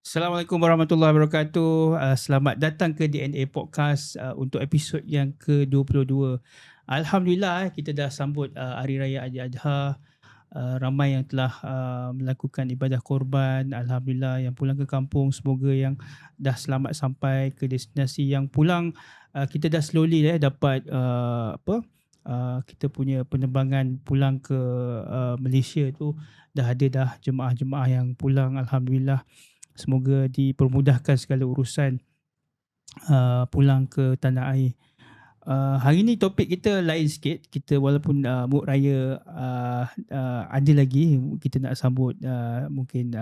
Assalamualaikum warahmatullahi wabarakatuh. Selamat datang ke DNA Podcast untuk episod yang ke-22. Alhamdulillah kita dah sambut Hari Raya Adakah. Ramai yang telah melakukan ibadah korban. Alhamdulillah yang pulang ke kampung, semoga yang dah selamat sampai ke destinasi. Yang pulang kita dah slowly dapat kita punya penerbangan pulang ke Malaysia tu. Dah ada jemaah-jemaah yang pulang, alhamdulillah. Semoga dipermudahkan segala urusan pulang ke tanah air. Hari ni topik kita lain sikit. Kita walaupun mood raya ada lagi, kita nak sambut mungkin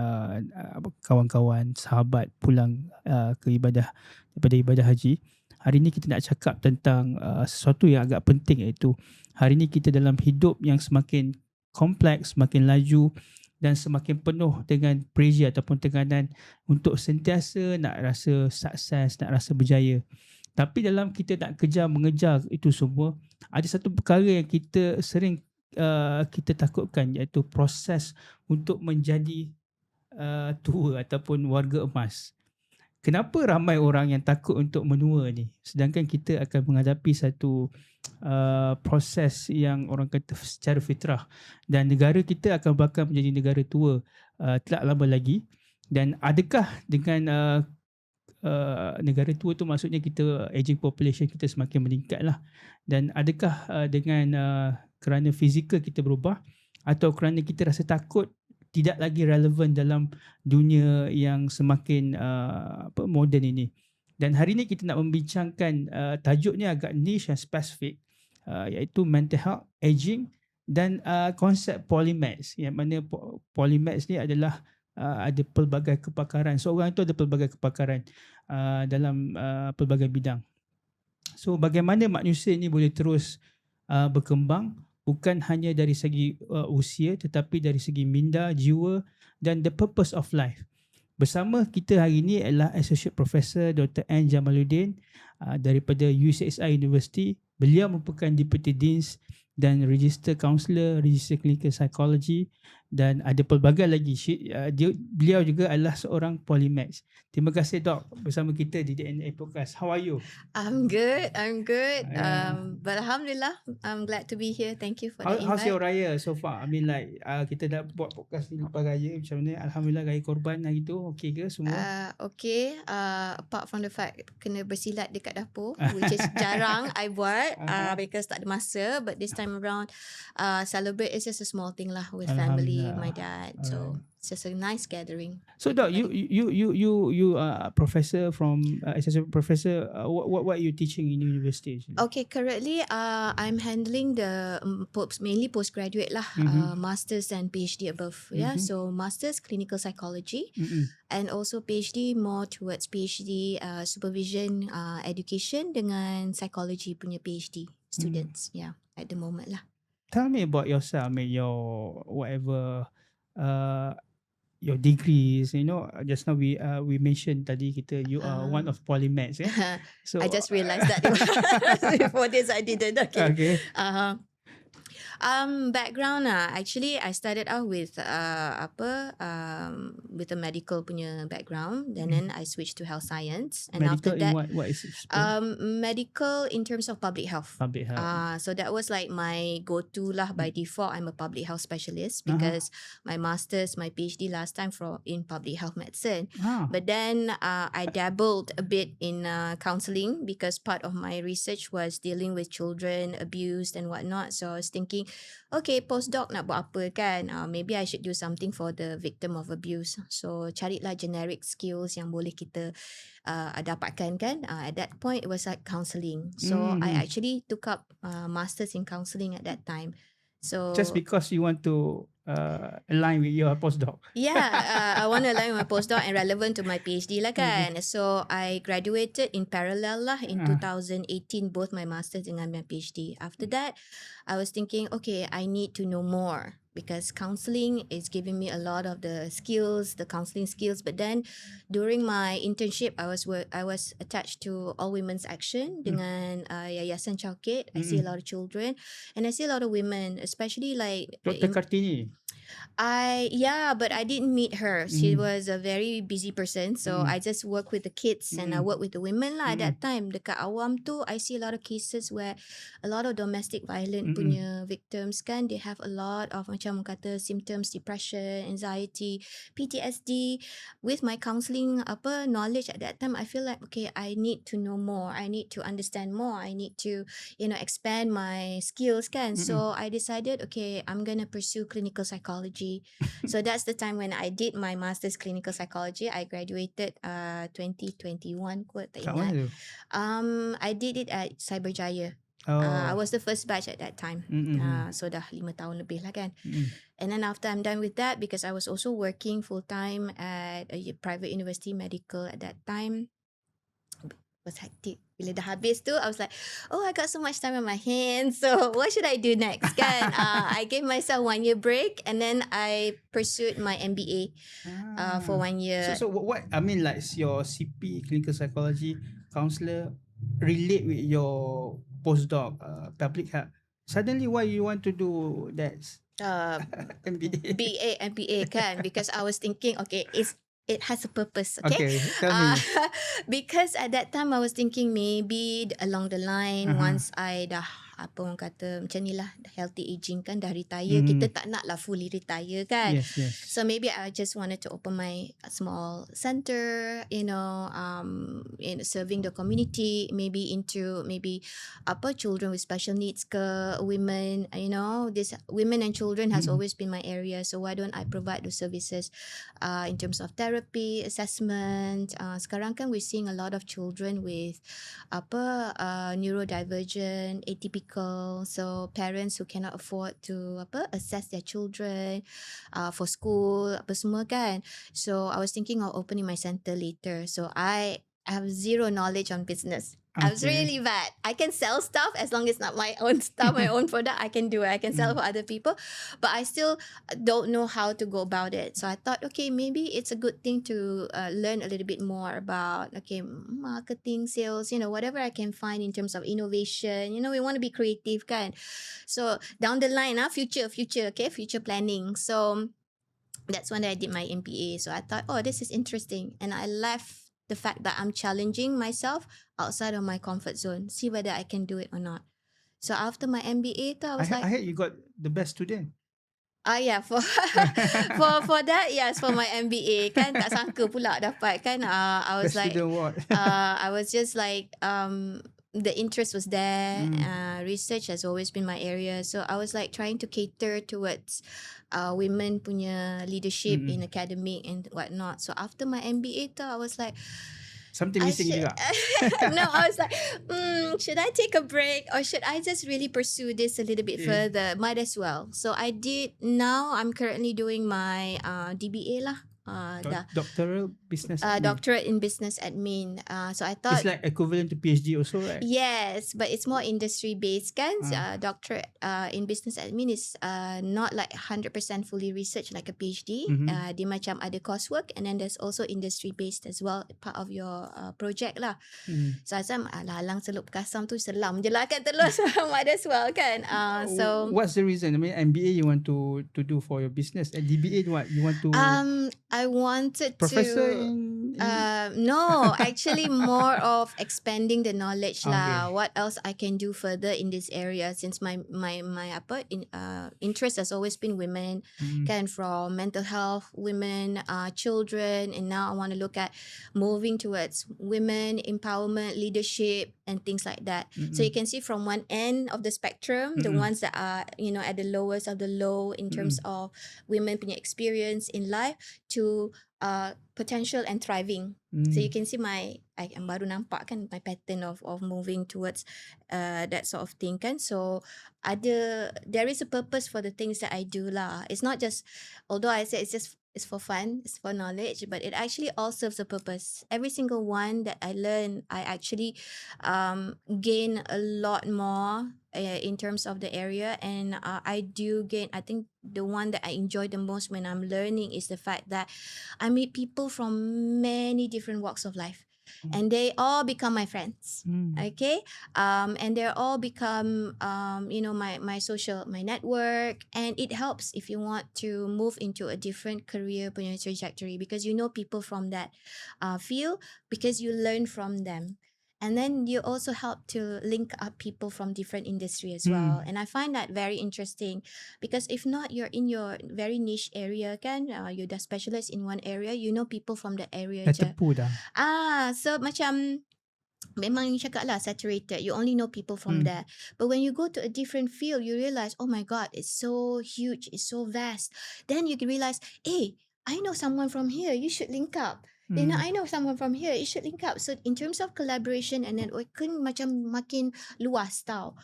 kawan-kawan, sahabat pulang ke daripada ibadah haji. Hari ni kita nak cakap tentang sesuatu yang agak penting, iaitu hari ni kita dalam hidup yang semakin kompleks, semakin laju dan semakin penuh dengan pressure ataupun tekanan untuk sentiasa nak rasa sukses, nak rasa berjaya. Tapi dalam kita nak mengejar itu semua, ada satu perkara yang kita sering kita takutkan, iaitu proses untuk menjadi tua ataupun warga emas. Kenapa ramai orang yang takut untuk menua ni, sedangkan kita akan menghadapi satu proses yang orang kata secara fitrah, dan negara kita akan bakal menjadi negara tua tak lama lagi. Dan adakah dengan negara tua tu maksudnya kita aging population kita semakin meningkat lah, dan adakah dengan kerana fizikal kita berubah, atau kerana kita rasa takut tidak lagi relevan dalam dunia yang semakin moden ini. Dan hari ni kita nak membincangkan tajuknya agak niche dan spesifik, iaitu mental health, aging dan konsep Polymath, yang mana Polymath ni adalah ada pelbagai kepakaran. Seorang itu ada pelbagai kepakaran dalam pelbagai bidang. So bagaimana manusia ini boleh terus berkembang, bukan hanya dari segi usia, tetapi dari segi minda, jiwa dan the purpose of life. Bersama kita hari ini adalah Associate Professor Dr. N. Jamaludin daripada UCSI University. Beliau merupakan Deputy Deans dan Register Counselor, Register Clinical Psychology, dan ada pelbagai lagi. Beliau juga adalah seorang polymath. Terima kasih Dok bersama kita di DNA Podcast. How are you? I'm good. But Alhamdulillah, I'm glad to be here. Thank you for the invite. How's your raya so far? I mean like kita dah buat podcast ni lepas raya, macam mana? Alhamdulillah raya korban hari tu okey ke semua? Okay. Apart from the fact kena bersilat dekat dapur, which is jarang I buat because tak ada masa. But this time around, celebrate is just a small thing lah with family, my dad. So it's just a nice gathering. So Doc, you are a professor from associate professor. What are you teaching in university actually? Okay, currently I'm handling the mainly postgraduate lah, masters and PhD above. Yeah, so masters clinical psychology, and also PhD more towards PhD supervision education dengan psychology punya PhD students. Yeah, at the moment lah. Tell me about yourself. I mean your whatever your degrees, just now we mentioned tadi you are one of polymaths, yeah? So I just realized that before this I didn't. Okay. Background actually I started out with with a medical punya background, and then I switched to health science, and medical after that what is it? medical in terms of public health. So that was like my go-to lah by default. I'm a public health specialist because my masters, my PhD last time in public health medicine. But then I dabbled a bit in counselling because part of my research was dealing with children abused and whatnot. So I was thinking, okay, postdoc nak buat apa kan? Maybe I should do something for the victim of abuse. So carilah generic skills yang boleh kita dapatkan kan. At that point it was like counselling. So I actually took up masters in counselling at that time. So just because you want to align with your postdoc. Yeah, I want to align with my postdoc and relevant to my PhD lah kan. So I graduated in parallel lah in 2018, both my masters dengan my PhD. After that, I was thinking, okay, I need to know more because counselling is giving me a lot of the skills, the counselling skills. But then during my internship, I was attached to All Women's Action dengan Yayasan Chowkit. I see a lot of children and I see a lot of women, especially like Dr. Kartini. But I didn't meet her. She was a very busy person, so I just work with the kids and I work with the women lah at that time. Dekat awam tu, I see a lot of cases where a lot of domestic violent punya victims kan, they have a lot of macam kata symptoms, depression, anxiety, PTSD. With my counselling knowledge at that time, I feel like okay, I need to know more. I need to understand more. I need to expand my skills kan. So I decided okay, I'm gonna pursue clinical psychology. So that's the time when I did my master's clinical psychology. I graduated 2021 kot, tak Kat mana ingat. tu? I did it at Cyberjaya. Oh. I was the first batch at that time. So dah 5 tahun lebih lah kan. And then after I'm done with that, because I was also working full time at a private university medical at that time, was hectic. Bila dah habis tu, I was like, oh, I got so much time on my hands. So what should I do next kan? I gave myself 1 year break and then I pursued my MBA for 1 year. So what I mean, like your CP, clinical psychology counselor, relate with your postdoc, public health. Suddenly, why you want to do that? MBA. BA, MBA kan? Because I was thinking, okay, it has a purpose, okay? Tell me. Because at that time I was thinking maybe along the line once I dah apa orang kata macam ni lah, healthy aging kan, dah retire, kita tak nak lah fully retire kan. Yes. So maybe I just wanted to open my small center, serving the community, maybe into children with special needs ke, women, this women and children has always been my area. So why don't I provide those services in terms of therapy, assessment. Sekarang kan we're seeing a lot of children with neurodivergent, atypical, so parents who cannot afford to assess their children for school apa semua kan. So I was thinking of opening my center later. So I have zero knowledge on business. I was really bad. I can sell stuff as long as it's not my own stuff, my own product. I can do it. I can sell for other people, but I still don't know how to go about it. So I thought, okay, maybe it's a good thing to learn a little bit more about marketing, sales, whatever I can find in terms of innovation. We want to be creative, kan? So down the line, future, future planning. So that's when I did my MBA. So I thought, oh, this is interesting, and I left the fact that I'm challenging myself outside of my comfort zone, see whether I can do it or not. So after my MBA, I was I heard you got the best student. Yeah, for that, yes, for my MBA kan, tak sangka pula dapat kan. I was best like, student what? I was just like, the interest was there. Research has always been my area, so I was like trying to cater towards women punya leadership in academic and whatnot. So after my MBA, I was like, something missing juga. No, I was like, should I take a break or should I just really pursue this a little bit further? Might as well. So I did. Now I'm currently doing my DBA lah. Doctoral business doctorate in business admin. So I thought it's like equivalent to PhD also, right? Yes, but it's more industry based kan. Doctorate in business admin is not like 100% fully research like a PhD. Dia macam ada coursework and then there's also industry based as well, part of your project lah. So asam alang selup kasam tu selam je lah kan, terus might as well kan. So what's the reason? I mean, MBA you want to do for your business, and DBA what you want to I wanted professor to in no, actually more of expanding the knowledge lah. What else I can do further in this area, since my interest has always been women, kan, from mental health, women, children, and now I want to look at moving towards women empowerment, leadership, and things like that. So you can see from one end of the spectrum, the ones that are at the lowest of the low in terms of women punya experience in life, to potential and thriving. So you can see I'm baru nampak kan my pattern of moving towards that sort of thing kan. So there is a purpose for the things that I do lah. It's not just, although I say it's for fun, it's for knowledge, but it actually all serves a purpose. Every single one that I learn, I actually gain a lot more in terms of the area, and I do gain. I think the one that I enjoy the most when I'm learning is the fact that I meet people from many different walks of life. and they all become my friends. Okay, and they're all become my network, and it helps if you want to move into a different career punya trajectory, because you know people from that field, because you learn from them. And then you also help to link up people from different industry as well. And I find that very interesting, because if not, you're in your very niche area kan, you dah specialist in one area, you know people from the area je. Tepu dah. So macam memang you cakap lah saturated, you only know people from there. But when you go to a different field, you realize, oh my god, it's so huge, it's so vast. Then you can realize, hey, I know someone from here, you should link up. I know someone from here, you should link up. So in terms of collaboration and networking, macam makin luas tau.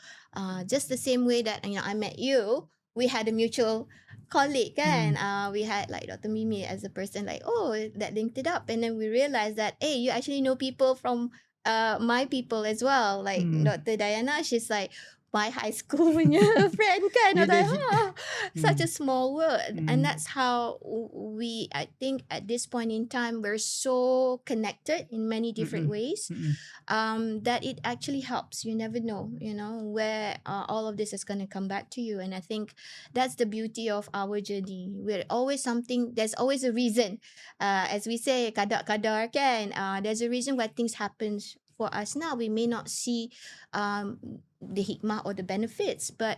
Just the same way that I met you, we had a mutual colleague kan. We had like Dr. Mimi as a person, like, oh, that linked it up. And then we realized that, hey, you actually know people from my people as well. Like Dr. Diana, she's like my high school punya friend kan. I was like, such a small world. And that's how I think at this point in time, we're so connected in many different ways, that it actually helps. You never know, where all of this is going to come back to you. And I think that's the beauty of our journey. There's always a reason. As we say, kadar kan, there's a reason why things happen for us now. We may not see the hikmah or the benefits, but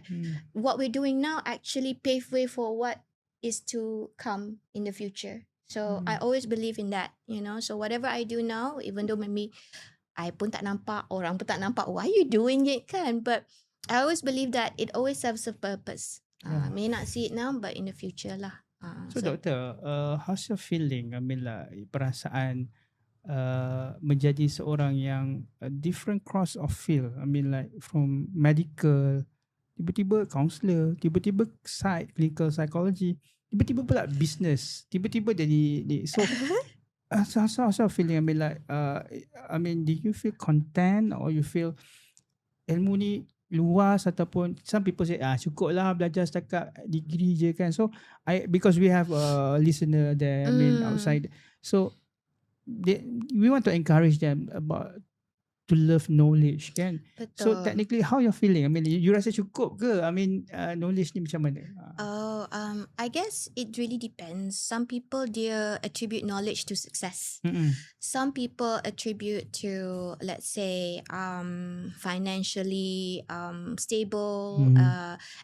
what we're doing now actually pave way for what is to come in the future. So I always believe in that, so whatever I do now, even though maybe I pun tak nampak, orang pun tak nampak why you doing it kan, but I always believe that it always serves a purpose. May not see it now, but in the future lah. So Doctor, how's your feeling? I mean like perasaan menjadi seorang yang different cross of field. I mean like from medical, tiba-tiba counselor, tiba-tiba clinical psychology, tiba-tiba pula business, tiba-tiba jadi so how's your feeling? I mean like do you feel content, or you feel ilmu ni luas, ataupun some people say cukup lah belajar setakat degree je kan. So because we have a listener there, I mean outside, so we want to encourage them about to love knowledge kan. Betul. So technically how you're feeling? I mean you rasa cukup ke? I mean knowledge ni macam mana? I guess it really depends. Some people they attribute knowledge to success. Some people attribute to, let's say, financially stable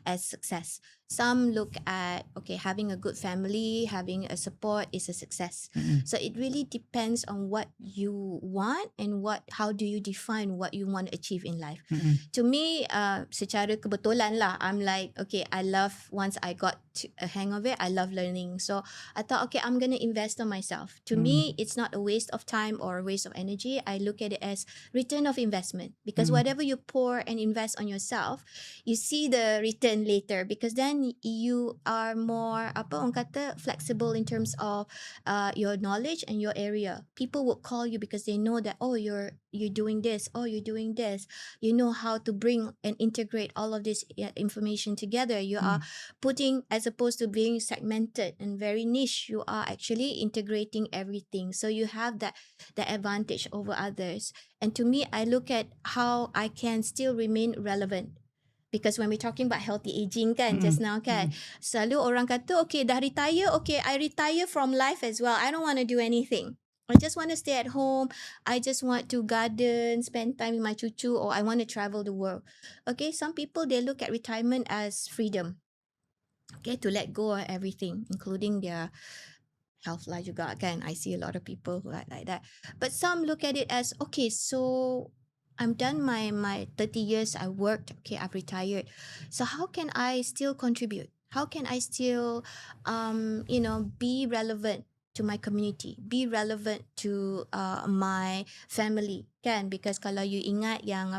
as success. Some look at, okay, having a good family, having a support is a success. So it really depends on what you want and how do you define what you want to achieve in life. To me, secara kebetulan lah, I'm like, okay, I love, once I got a hang of it, I love learning. So I thought, okay, I'm going to invest on myself. To me, it's not a waste of time or a waste of energy. I look at it as return of investment, because whatever you pour and invest on yourself, you see the return later, because then you are more orang kata flexible in terms of your knowledge and your area. People would call you because they know that, oh, you're doing this, oh, you're doing this. You know how to bring and integrate all of this information together. You are putting, as opposed to being segmented and very niche, you are actually integrating everything. So you have that advantage over others. And to me, I look at how I can still remain relevant. Because when we're talking about healthy aging kan, just now kan, selalu orang kata, okay, dah retire, okay, I retire from life as well. I don't want to do anything. I just want to stay at home. I just want to garden, spend time with my cucu, or I want to travel the world. Okay, some people, they look at retirement as freedom. Okay, to let go of everything, including their health lah juga kan. I see a lot of people who are like that. But some look at it as, okay, so I'm done my 30 years I worked, okay, I've retired. So how can I still contribute? How can I still be relevant to my community, be relevant to my family kan? Because kalau you ingat yang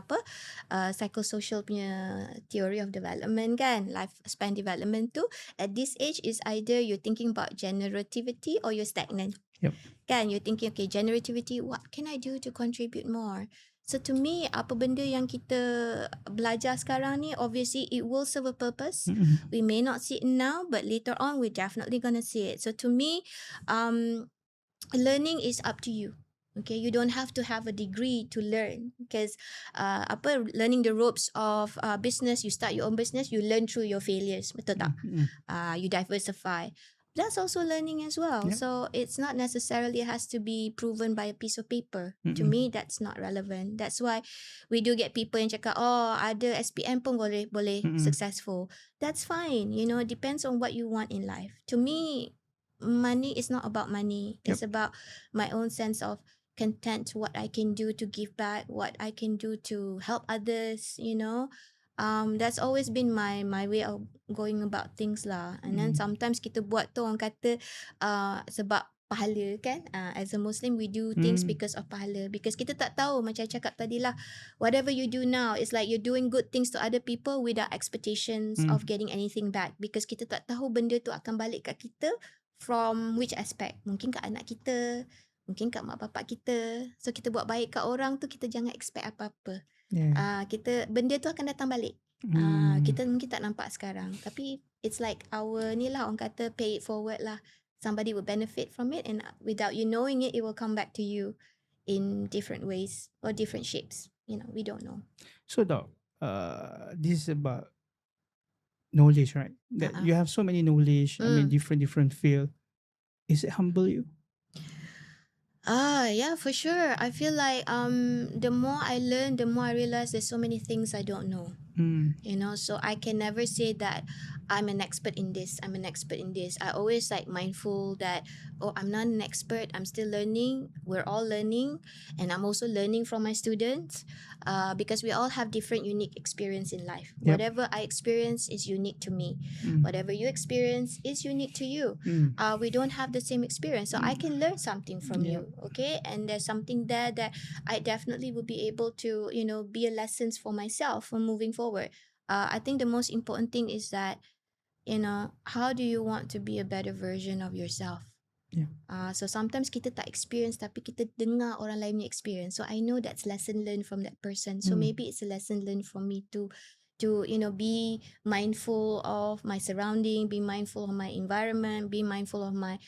psychosocial punya theory of development kan, lifespan development tu, at this age is either you're thinking about generativity or you're stagnant. Yep. Kan, you're thinking, okay, generativity, what can I do to contribute more? So to me, apa benda yang kita belajar sekarang ni, obviously it will serve a purpose. We may not see it now, but later on we're definitely going to see it. So to me, learning is up to you. Okay, you don't have to have a degree to learn, because learning the ropes of business, you start your own business, you learn through your failures, betul tak? You diversify. That's also learning as well. Yep. So it's not necessarily has to be proven by a piece of paper. To me, that's not relevant. That's why we do get people yang cakap, oh, ada SPM pun boleh successful. That's fine. You know, it depends on what you want in life. To me, money is not about money. Yep. It's about my own sense of content, what I can do to give back, what I can do to help others, you know. That's always been my way of going about things lah. And then sometimes kita buat tu orang kata sebab pahala kan. As a Muslim, we do things because of pahala. Because kita tak tahu, macam I cakap tadi lah, whatever you do now, it's like you're doing good things to other people without expectations of getting anything back. Because kita tak tahu benda tu akan balik kat kita from which aspect. Mungkin kat anak kita, mungkin kat mak bapak kita. So kita buat baik kat orang tu, kita jangan expect apa-apa. Kita benda tu akan datang balik. Kita mungkin tak nampak sekarang, tapi it's like our ni lah, orang kata pay it forward lah. Somebody will benefit from it, and without you knowing it, it will come back to you in different ways or different shapes. You know, we don't know. So Doc, this is about knowledge, right? That you have so many knowledge. I mean, different field. Is it humble you? Yeah, for sure. I feel like the more I learn, the more I realize there's so many things I don't know. You know, so I can never say that I'm an expert in this, I'm an expert in this. I always like mindful that, oh, I'm not an expert, I'm still learning, we're all learning, and I'm also learning from my students, because we all have different unique experience in life. Yep. Whatever I experience is unique to me. Whatever you experience is unique to you. We don't have the same experience, so I can learn something from you, okay? And there's something there that I definitely will be able to, you know, be a lessons for myself for moving forward. I think the most important thing is that, you know, how do you want to be a better version of yourself? So sometimes kita tak experience, tapi kita dengar orang lain punya experience. So I know that's lesson learned from that person. So maybe it's a lesson learned for me to you know, be mindful of my surrounding, be mindful of my environment, be mindful of my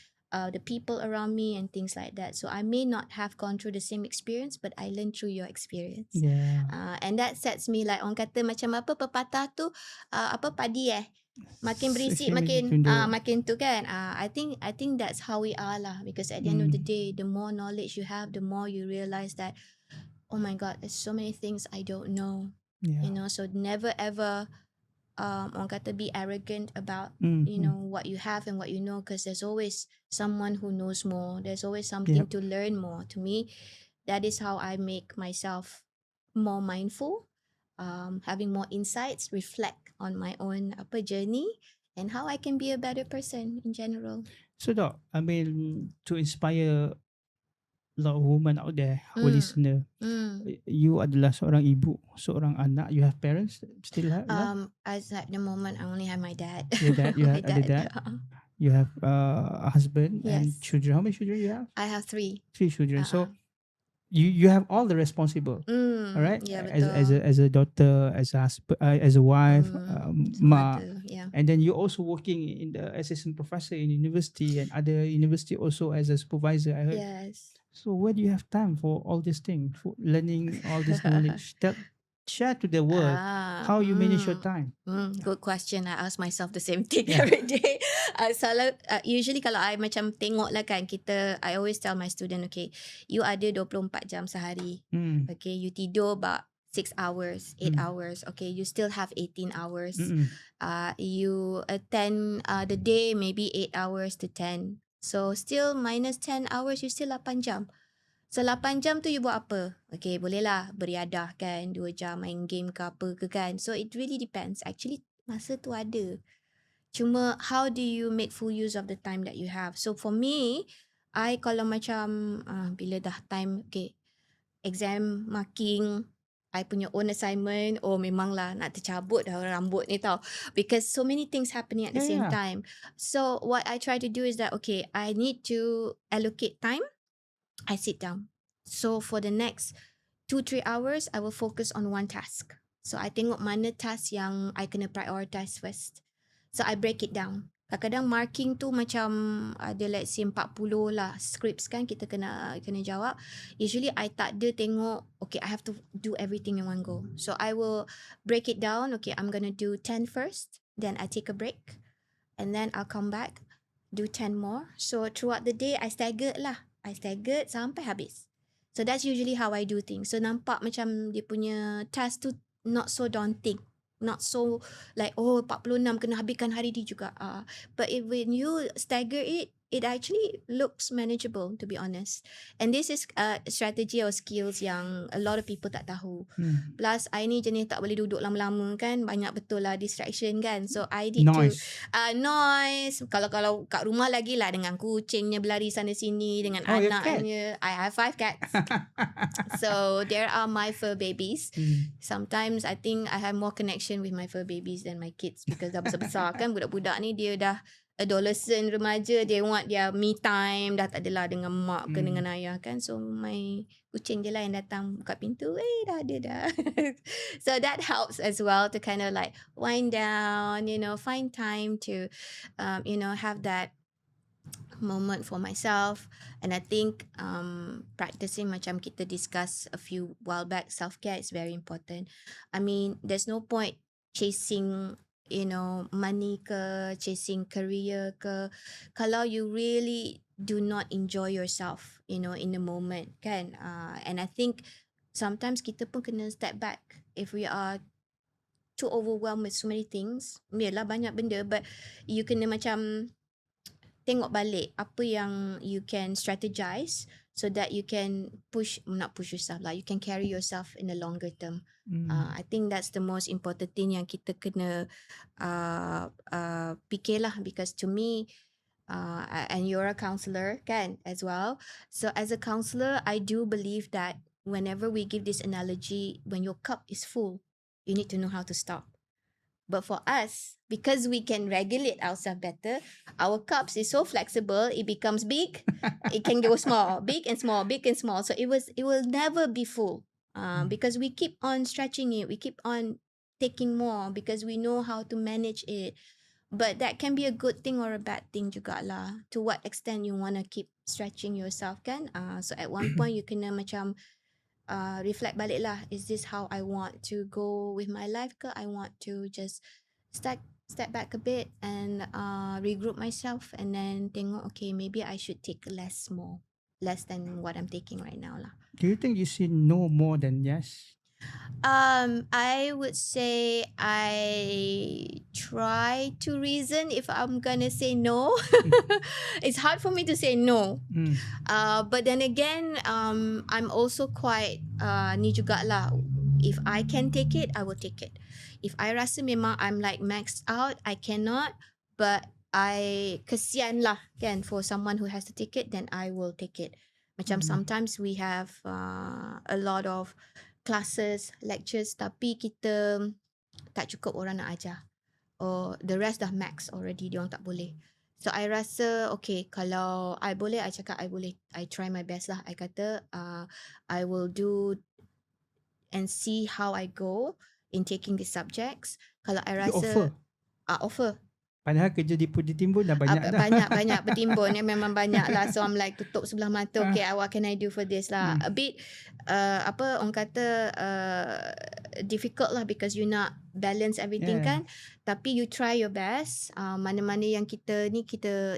the people around me and things like that. So I may not have gone through the same experience, but I learned through your experience. And that sets me like, orang kata macam apa pepatah tu, apa padi makin berisik makin tu kan. I think that's how we are lah, because at the end of the day, the more knowledge you have, the more you realize that, oh my God, there's so many things I don't know. You know, so never ever orang kata be arrogant about you know what you have and what you know, because there's always someone who knows more, there's always something to learn more. To me, that is how I make myself more mindful, having more insights, reflect on my own journey, and how I can be a better person in general. So Doc, I mean, to inspire a lot of women out there who listener, you adalah seorang ibu, seorang anak. You have parents still have? As at the moment, I only have my dad. Your dad, you have My dad. You have a husband and children. How many children you have? I have 3. 3 children. So you have all the responsible, all right? Yeah, as a daughter, as a husband, as a wife, ma, and then you're also working in the assistant professor in university and other university also as a supervisor, I heard. Yes. So where do you have time for all these things, for learning all this knowledge? Share to the world how you manage your time. Good question. I ask myself the same thing every day. Usually kalau I macam tengok lah kan, I always tell my student, okay, you ada 24 jam sehari. Okay, you tidur about 6 hours, 8 hours. Okay, you still have 18 hours. You attend the day maybe 8 hours to 10. So still minus 10 hours, you still 8 jam. So 8 jam tu you buat apa? Okay, bolehlah beriadah kan, 2 jam main game ke apa ke kan. So it really depends. Actually, masa tu ada. Cuma how do you make full use of the time that you have? So for me, I kalau macam bila dah time, okay, exam marking, I punya own assignment, memanglah nak tercabut dah rambut ni tau. Because so many things happening at the same time. So what I try to do is that, okay, I need to allocate time. I sit down. So for the next 2-3 hours, I will focus on one task. So I tengok mana task yang I kena prioritize first. So I break it down. Kadang-kadang marking tu macam ada let's say 40 lah scripts kan kita kena jawab. Usually I tak ada tengok, okay, I have to do everything in one go. So I will break it down. Okay, I'm gonna do 10 first, then I take a break, and then I'll come back, do 10 more. So throughout the day, I staggered sampai habis. So that's usually how I do things. So nampak macam dia punya task tu not so daunting. Not so like, oh 46 kena habiskan hari ni juga. But when you stagger it, it actually looks manageable, to be honest. And this is a strategy or skills yang a lot of people tak tahu. Plus, I ni jenis tak boleh duduk lama-lama kan. Banyak betul lah distraction kan. So, I need noise. Kalau kat rumah lagi lah dengan kucingnya berlari sana sini, dengan anaknya. I have 5 cats. So, there are my fur babies. Sometimes, I think I have more connection with my fur babies than my kids because dah besar-besar kan. Budak-budak ni dia dah adolescent, remaja, they want their me time, dah tak adalah dengan mak ke dengan ayah kan. So my kucing je lah yang datang buka pintu, dah ada dah. So that helps as well to kind of like wind down, find time to have that moment for myself. And I think practicing macam kita discuss a few while back, self-care is very important. I mean, there's no point chasing money ke, chasing career ke, kalau you really do not enjoy yourself, in the moment kan. And I think sometimes kita pun kena step back if we are too overwhelmed with so many things. Yalah banyak benda, but you kena macam tengok balik apa yang you can strategize so that you can not push yourself lah, you can carry yourself in the longer term. I think that's the most important thing yang kita kena fikir lah, because to me, and you're a counselor kan as well. So as a counselor, I do believe that whenever we give this analogy, when your cup is full, you need to know how to stop. But for us, because we can regulate ourselves better, our cups is so flexible, it becomes big, it can go small, big and small, big and small. So it will never be full, because we keep on stretching it, we keep on taking more because we know how to manage it. But that can be a good thing or a bad thing juga lah. To what extent you want to keep stretching yourself kan? So at one point you kena macam reflect balik lah, is this how I want to go with my life ke? I want to just step back a bit and regroup myself and then tengok, okay, maybe I should take less than what I'm taking right now lah. Do you think you say no more than yes? I would say I try to reason if I'm gonna say no. It's hard for me to say no. But then again, I'm also quite ni jugalah. If I can take it, I will take it. If I rasa memang I'm like maxed out, I cannot, but I kesian lah kan for someone who has to take it, then I will take it. Macam sometimes we have a lot of classes, lectures, tapi kita tak cukup orang nak ajar. Or the rest dah max already, diorang tak boleh. So I rasa, okay, kalau I boleh, I cakap I boleh. I try my best lah. I kata, I will do and see how I go in taking these subjects. Kalau I rasa... offer. Padahal kerja ditimbun dah banyak dah. Banyak bertimbun. Memang banyak lah. So I'm like tutup sebelah mata. Okay, what can I do for this lah? A bit, orang kata difficult lah because you nak balance everything kan. Tapi you try your best. Mana-mana yang kita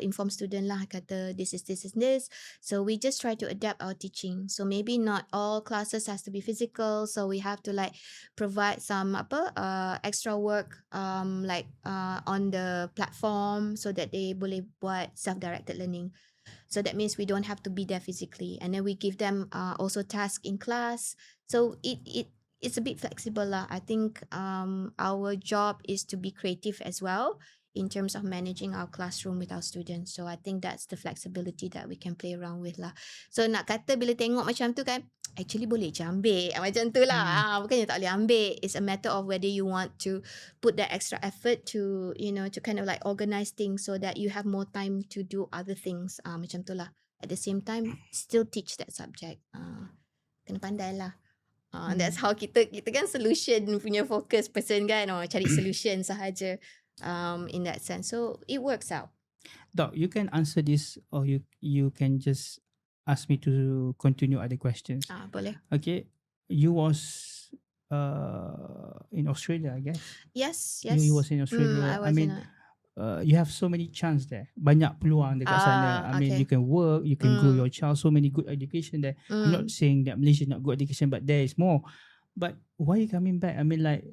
inform student lah. Kata this is this. So we just try to adapt our teaching. So maybe not all classes has to be physical. So we have to like provide some extra work like on the platform so that they boleh buat self-directed learning. So that means we don't have to be there physically, and then we give them also tasks in class. So it's a bit flexible lah. I think our job is to be creative as well in terms of managing our classroom with our students. So I think that's the flexibility that we can play around with lah. So nak kata bila tengok macam tu kan, actually boleh je ambil macam tu lah. Bukannya tak boleh ambil. It's a matter of whether you want to put that extra effort to to kind of like organize things so that you have more time to do other things. Macam tu lah. At the same time, still teach that subject. Kena pandai lah. That's how kita kan solution punya focus person kan. Cari solution sahaja. in that sense. So it works out. Doc, you can answer this, or you can just ask me to continue other questions. Boleh. Okay, you was in Australia, I guess. Yes. You was in Australia. I was in you have so many chance there. Banyak peluang dekat sana. I mean, okay. you can work, you can grow your child. So many good education there. I'm not saying that Malaysia not good education, but there is more. But why you coming back? I mean, like,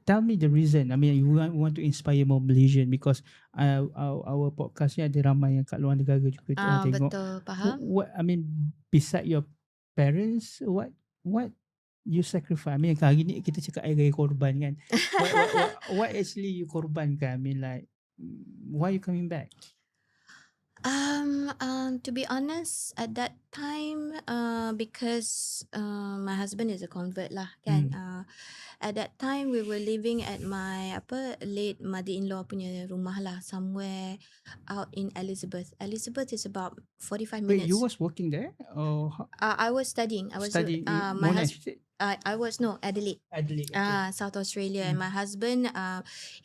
tell me the reason. I mean, you want to inspire more Malaysian, because our podcast ni ada ramai yang kat luar negara juga tengok. Betul, faham. What I mean, beside your parents, what you sacrifice? I mean, hari ni kita cakap air korban kan. What actually you korbankan? I mean, like, why you coming back? To be honest, at that time, because my husband is a convert lah, kan. At that time, we were living at my late mother-in-law punya rumah lah, somewhere out in Elizabeth. Elizabeth is about 45 minutes. Wait, you was working there, or I was studying. I was studying my husband. I was Adelaide. Adelaide. Okay. South Australia. And my husband,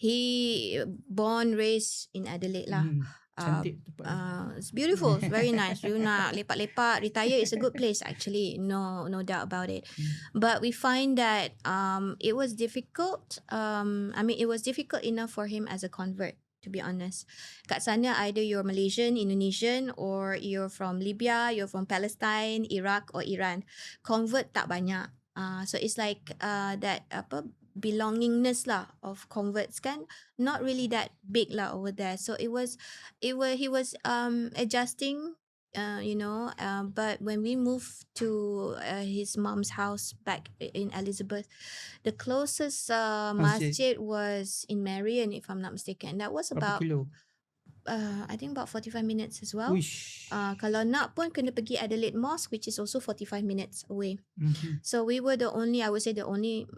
he born raised in Adelaide lah. Cantik it's beautiful. It's very nice. You nak lepak-lepak, retire, it's a good place actually. No doubt about it. But we find that it was difficult. It was difficult enough for him as a convert, to be honest. Kat sana, either you're Malaysian, Indonesian, or you're from Libya, you're from Palestine, Iraq, or Iran. Convert tak banyak. So it's like that belongingness lah of converts kan, not really that big lah over there. So he was adjusting, but when we moved to his mom's house back in Elizabeth, the closest masjid was in Marion, if I'm not mistaken. That was about I think about 45 minutes as well. Kalau nak pun kena pergi Adelaide Mosque, which is also 45 minutes away. So we were the only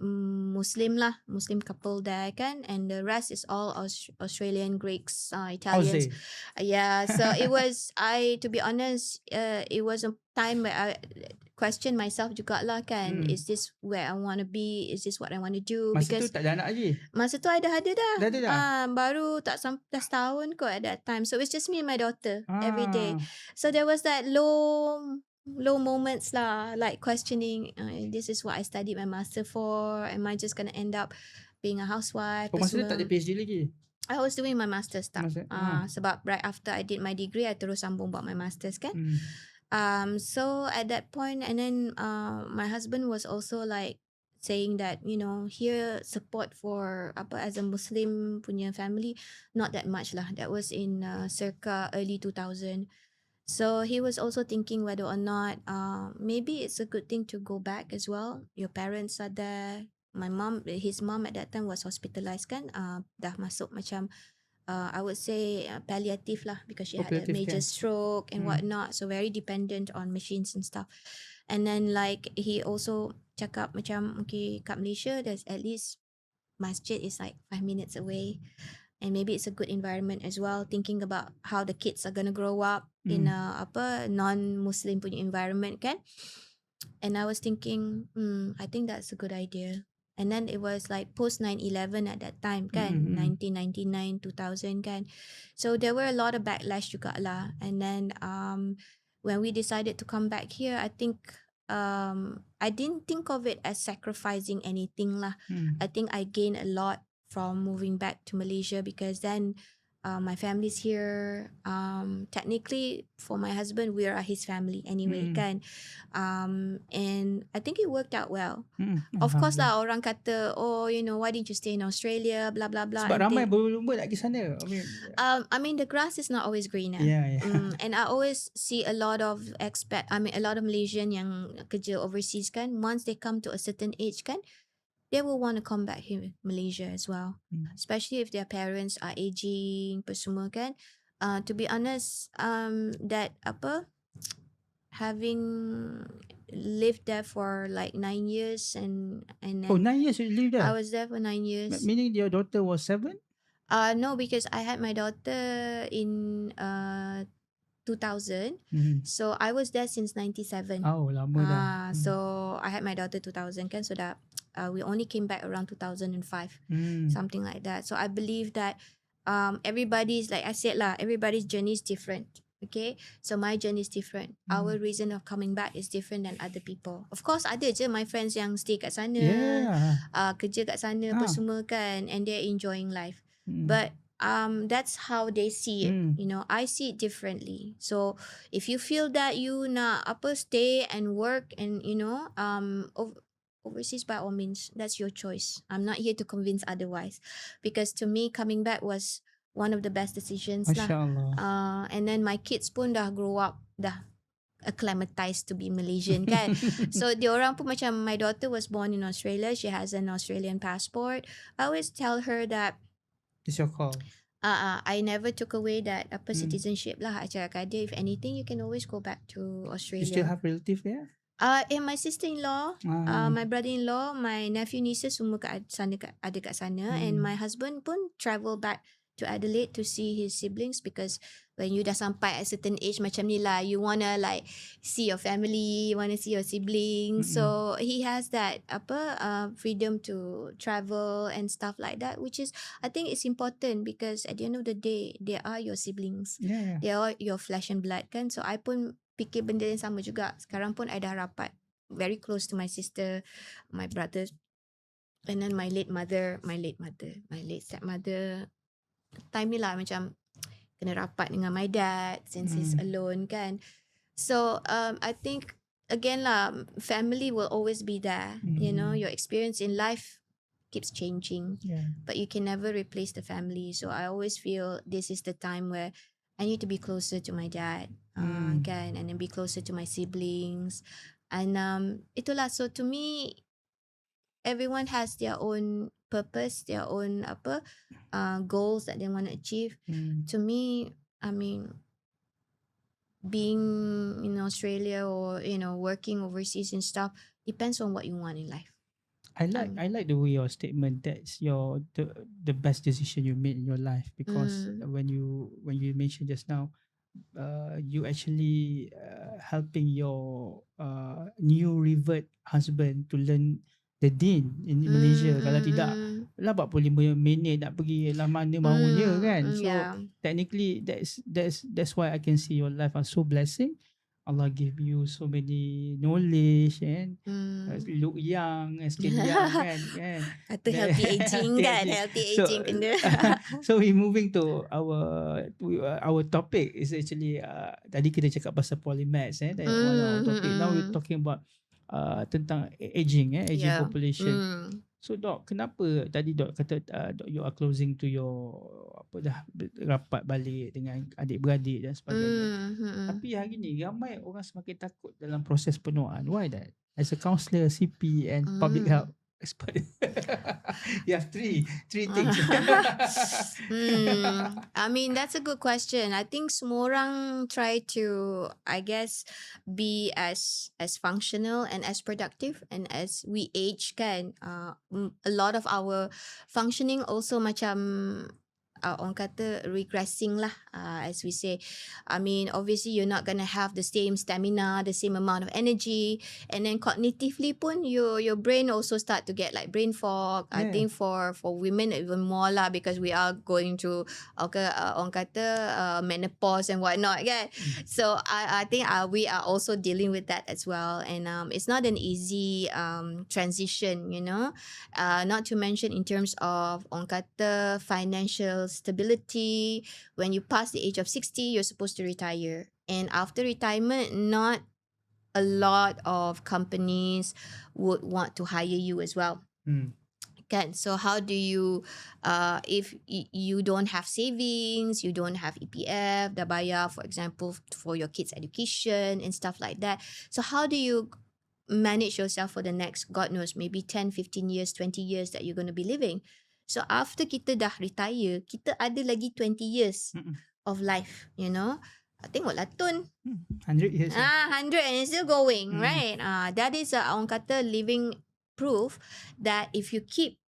Muslim couple there kan, and the rest is all Australian, Greeks, Italians. Yeah, so it was, to be honest, it was a time where I question myself jugalah kan. Is this where I want to be? Is this what I want to do? Masa tu tak ada anak lagi? Masa tu ada dah. Dah ada dah? Baru tak sampai setahun kot at that time. So it's just me and my daughter every day. So there was that low moments lah, like questioning, this is what I studied my master for. Am I just going to end up being a housewife? Masa tu tak ada PhD lagi? I was doing my master's tak. Sebab right after I did my degree, I terus sambung buat my master's kan. So at that point, and then my husband was also like saying that, here support for as a Muslim punya family, not that much lah. That was in circa early 2000. So he was also thinking whether or not maybe it's a good thing to go back as well. Your parents are there. His mom at that time was hospitalized kan. Dah masuk macam I would say palliative lah, because she had a major stroke and whatnot. So very dependent on machines and stuff. And then like he also cakap macam, okay, kat Malaysia there's at least masjid is like 5 minutes away. And maybe it's a good environment as well, thinking about how the kids are going to grow up in a non-Muslim punya environment kan. And I was thinking, I think that's a good idea. And then it was like post 9/11 at that time kan, 1999, 2000 kan. So there were a lot of backlash juga lah. And then when we decided to come back here, I think I didn't think of it as sacrificing anything lah. I think I gained a lot from moving back to Malaysia, because then my family's here. Technically for my husband, we are his family anyway kan. And I think it worked out well. Of course lah, orang kata, why didn't you stay in Australia, blah blah blah. Sebab ramai berlumba nak pergi sana. I mean the grass is not always greener. Yeah. And I always see a lot of a lot of Malaysian yang kerja overseas kan, once they come to a certain age kan, they will want to come back here in Malaysia as well. Especially if their parents are aging, semua kan. To be honest, that having lived there for like 9 years and then 9 years you lived there? I was there for 9 years. Meaning your daughter was 7? No, because I had my daughter in 2000. So I was there since 97. Oh, lama dah. So I had my daughter 2000 kan, so that we only came back around 2005, something like that. So I believe that everybody's, like I said lah, everybody's journey is different. Okay, so my journey is different. Our reason of coming back is different than other people. Of course, ada je my friends yang stay kat sana, kerja kat sana, apa semua kan, and they're enjoying life. But that's how they see it. You know, I see it differently. So if you feel that you nak stay and work and overseas, by all means, that's your choice. I'm not here to convince otherwise, because to me coming back was one of the best decisions lah. And then my kids pun dah grow up, dah acclimatized to be Malaysian kan. So diorang pun macam, my daughter was born in Australia, she has an Australian passport. I always tell her that it's your call. I never took away that citizenship lah. I cakap kat dia, if anything you can always go back to Australia. You still have relative there? And my sister-in-law, my brother-in-law, my nephew, nieces semua ada kat sana. And my husband pun travel back to Adelaide to see his siblings, because when you dah sampai at certain age macam ni lah, you wanna like see your family, you wanna see your siblings. So he has that freedom to travel and stuff like that, which is, I think it's important, because at the end of the day they are your siblings. They are your flesh and blood kan. So I pun fikir benda yang sama juga. Sekarang pun I dah rapat very close to my sister, my brother, and then my late stepmother. Time ni lah macam kena rapat dengan my dad since he's alone kan. So I think again lah, family will always be there. You know, your experience in life keeps changing, but you can never replace the family. So I always feel this is the time where I need to be closer to my dad, kan, and then be closer to my siblings. And itulah, so to me, everyone has their own purpose, their own goals that they want to achieve. To me, I mean, being in Australia or working overseas and stuff depends on what you want in life. I like the way your statement, that's the best decision you made in your life, because when you mentioned just now, you actually helping your new revert husband to learn the deen in Malaysia. Kalau tidak, lah 45 minit nak pergi lah mana mahunya kan. So technically that's why I can see your life as so blessing. Allah give you so many knowledge and look young, skin young kan. Kata healthy aging kan, healthy aging kena. So we moving to our topic is actually tadi kita cakap pasal polymath one of our topic. Now we're talking about tentang aging population. So Dok, kenapa tadi Dok kata Dok, you are closing to your rapat balik dengan adik-beradik dan sebagainya. Tapi hari ni ramai orang semakin takut dalam proses penuaan. Why that? As a counsellor, CP and public health expert. You have three things. I mean, that's a good question. I think semua orang try to, I guess, be as functional and as productive, and as we age kan, a lot of our functioning also macam orang kata regressing lah, as we say. I mean, obviously you're not gonna have the same stamina, the same amount of energy, and then cognitively pun your brain also start to get like brain fog. I think for women even more lah, because we are going to orang kata menopause and whatnot kan. So I think we are also dealing with that as well, and it's not an easy transition, not to mention in terms of orang kata financial stability. When you pass the age of 60, you're supposed to retire, and after retirement, not a lot of companies would want to hire you as well. Kan? So how do you, if you don't have savings, you don't have EPF, dah bayar, for example, for your kids' education and stuff like that. So how do you manage yourself for the next, God knows, maybe 10, 15 years, 20 years that you're going to be living? So after kita dah retire, kita ada lagi 20 years of life, Tengoklah Tun. 100 years. 100 and it's still going, right? That is orang kata living proof that if you keep,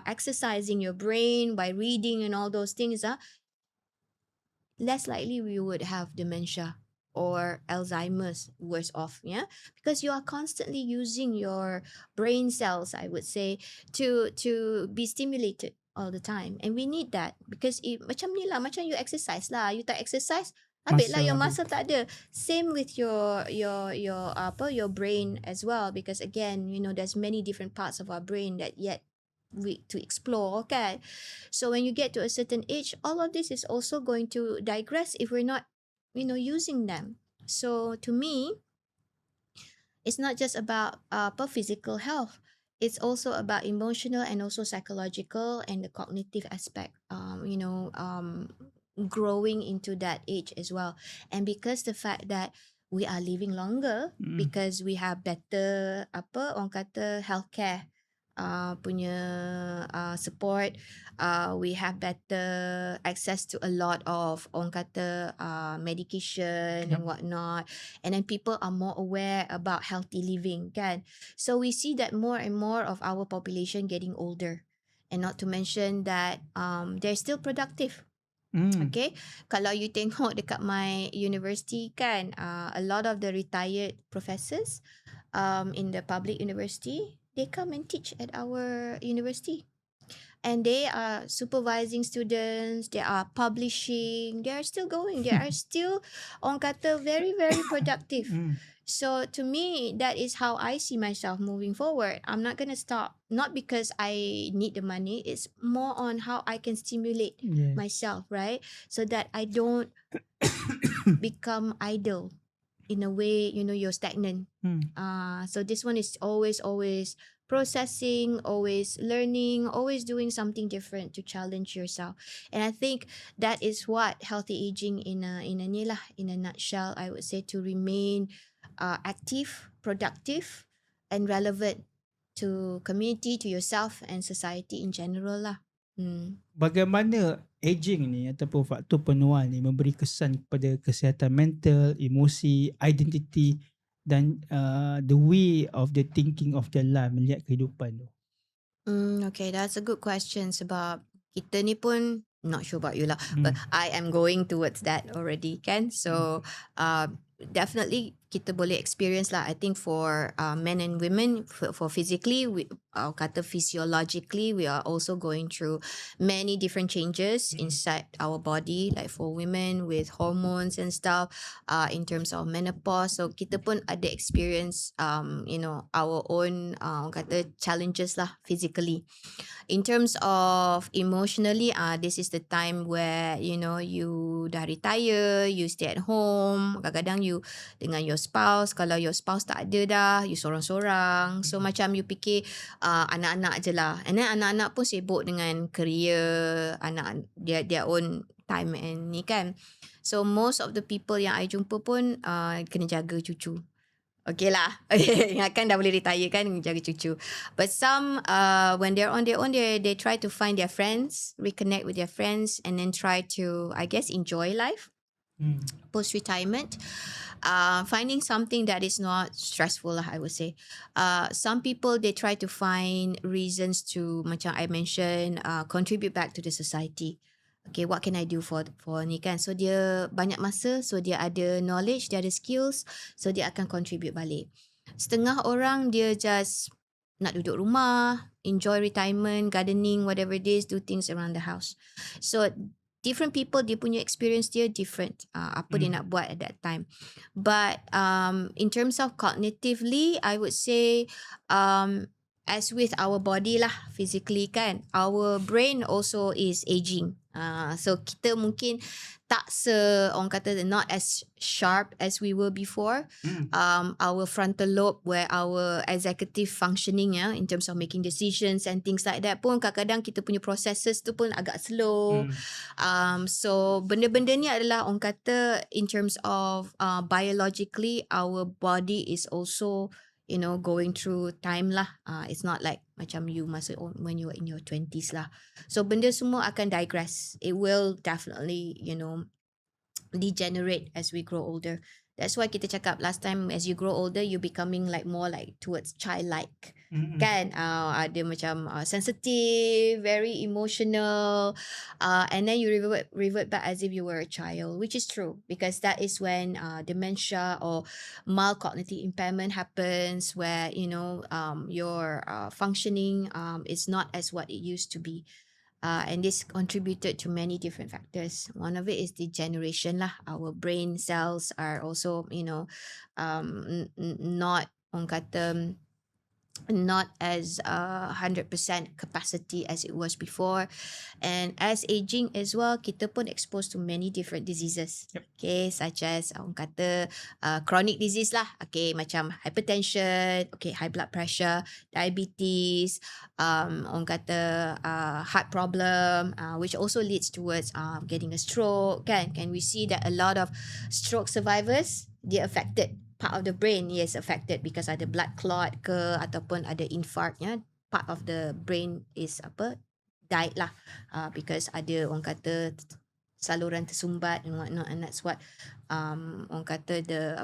exercising your brain by reading and all those things, less likely we would have dementia or Alzheimer's, worse off, yeah, because you are constantly using your brain cells, I would say, to be stimulated all the time, and we need that because macam ni lah, macam you exercise lah, you tak exercise, habis lah your muscle tak ada. Same with your brain as well, because again, there's many different parts of our brain that yet we to explore, okay? So when you get to a certain age, all of this is also going to digress if we're not using them. So to me, it's not just about physical health. It's also about emotional and also psychological and the cognitive aspect. Growing into that age as well. And because the fact that we are living longer, because we have better orang kata healthcare punya support, we have better access to a lot of orang kata medication and whatnot, and then people are more aware about healthy living, kan? So we see that more and more of our population getting older, and not to mention that they're still productive. Okay, kalau you tengok dekat my university kan, a lot of the retired professors in the public university, they come and teach at our university, and they are supervising students, they are publishing, they are still going, they are still orang kata very very productive. So to me, that is how I see myself moving forward. I'm not going to stop, not because I need the money, it's more on how I can stimulate myself, right? So that I don't become idle. In a way, you're stagnant. So this one is always processing, always learning, always doing something different to challenge yourself. And I think that is what healthy aging in a nutshell, I would say, to remain active, productive, and relevant to community, to yourself, and society in general lah. Bagaimana aging ni ataupun faktor penuaan ni memberi kesan kepada kesihatan mental, emosi, identiti dan the way of the thinking of their life, melihat kehidupan tu? Okay, that's a good question sebab kita ni pun not sure about you lah, but I am going towards that already, kan? So definitely kita boleh experience lah. I think for men and women, for physically, kata physiologically, we are also going through many different changes inside our body. Like for women with hormones and stuff, in terms of menopause. So kita pun ada experience, our own kata challenges lah physically. In terms of emotionally, this is the time where you dah retire, you stay at home. Kadang-kadang you dengan your spouse, kalau your spouse tak ada dah, you sorang-sorang. So macam you fikir anak-anak je lah. And then anak-anak pun sibuk dengan career, anak their own time and ni kan. So most of the people yang I jumpa pun kena jaga cucu. Okay lah. Kan dah boleh retire kan, jaga cucu. But some, when they're on their own, they try to find their friends, reconnect with their friends, and then try to, I guess, enjoy life post-retirement. Finding something that is not stressful lah, I would say. Some people, they try to find reasons to, macam I mentioned, contribute back to the society. Okay, what can I do for ni kan? So dia banyak masa, so dia ada knowledge, dia ada skills, so dia akan contribute balik. Setengah orang dia just nak duduk rumah, enjoy retirement, gardening, whatever it is, do things around the house. So different people, dia punya experience dia different. Apa dia nak buat at that time. But in terms of cognitively, I would say as with our body lah, physically kan, our brain also is aging. So kita mungkin tak orang kata not as sharp as we were before. Our frontal lobe, where our executive functioning in terms of making decisions and things like that pun kadang-kadang kita punya processes tu pun agak slow. So benda-benda ni adalah orang kata in terms of biologically, our body is also going through time lah. It's not like macam you masa when you were in your 20s lah. So benda semua akan digress. It will definitely, degenerate as we grow older. That's why kita cakap last time, as you grow older, you becoming like more like towards childlike. Kan? Ada macam sensitive, very emotional, and then you revert back as if you were a child, which is true, because that is when dementia or mild cognitive impairment happens, where your functioning is not as what it used to be. And this contributed to many different factors. One of it is degeneration lah. Our brain cells are also, not, orang kata, not as 100% capacity as it was before. And as aging as well, kita pun exposed to many different diseases. Yep. Okay, such as orang kata chronic disease lah. Okay, macam hypertension, okay, high blood pressure, diabetes, orang kata heart problem, which also leads towards getting a stroke. Can we see that a lot of stroke survivors, they're affected. Part of the brain is affected because ada blood clot ke ataupun ada infarct, part of the brain is died lah, because ada orang kata saluran tersumbat and whatnot, and that's what orang kata the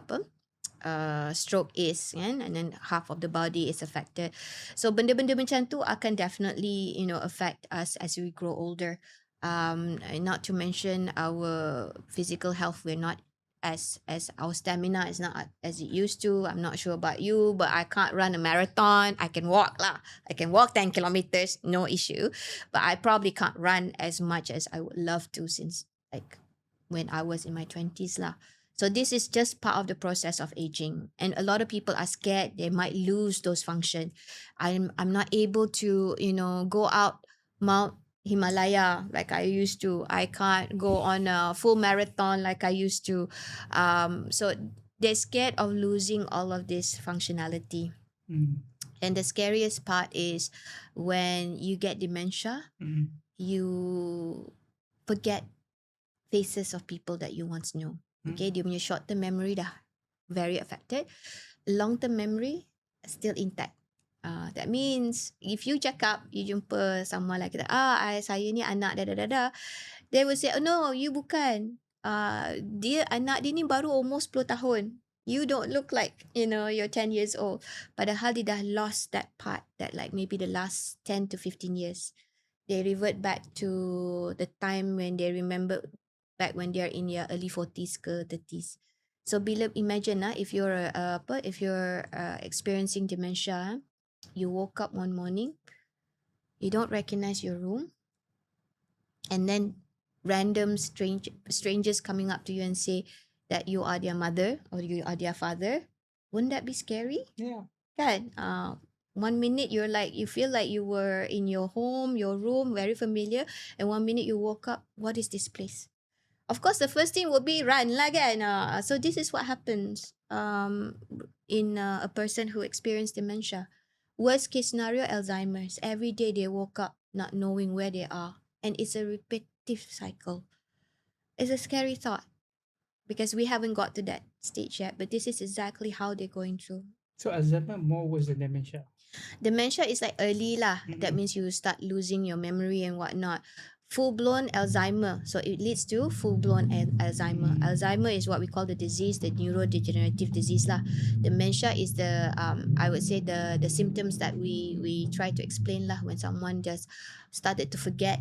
stroke is, kan? And then half of the body is affected. So benda-benda macam tu akan definitely affect us as we grow older. Not to mention our physical health. We're not as our stamina is not as it used to. I'm not sure about you, but I can't run a marathon. I can walk lah. I can walk 10 kilometers, no issue. But I probably can't run as much as I would love to, since like when I was in my 20s lah. So this is just part of the process of aging, and a lot of people are scared they might lose those function. I'm not able to go out Mount Himalaya like I used to. I can't go on a full marathon like I used to. So they're scared of losing all of this functionality. And the scariest part is when you get dementia, you forget faces of people that you once knew. Okay, dia punya short-term memory dah very affected. Long-term memory still intact. That means if you cakap, you jumpa someone like that, saya ni anak dah, they will say, oh no, you bukan. Dia anak dia ni baru almost 10 tahun. You don't look like, you're 10 years old. Padahal dia dah lost that part, that like maybe the last 10 to 15 years. They revert back to the time when they remember back when they're in their early 40s ke 30s. So bila imagine if you're experiencing dementia, you woke up one morning, you don't recognize your room, and then random strangers coming up to you and say that you are their mother or you are their father. Wouldn't that be scary? Yeah. Kan? 1 minute you feel like you were in your home, your room, very familiar, and 1 minute you woke up, what is this place? Of course, the first thing will be run lah kan. So this is what happens in a person who experienced dementia. Worst case scenario, Alzheimer's. Every day they woke up not knowing where they are. And it's a repetitive cycle. It's a scary thought because we haven't got to that stage yet. But this is exactly how they're going through. So Alzheimer more worse than dementia? Dementia is like early lah. That means you start losing your memory and whatnot. Full-blown Alzheimer. So it leads to full-blown Alzheimer. Alzheimer is what we call the disease, the neurodegenerative disease lah. Dementia is the, I would say the symptoms that we try to explain lah when someone just started to forget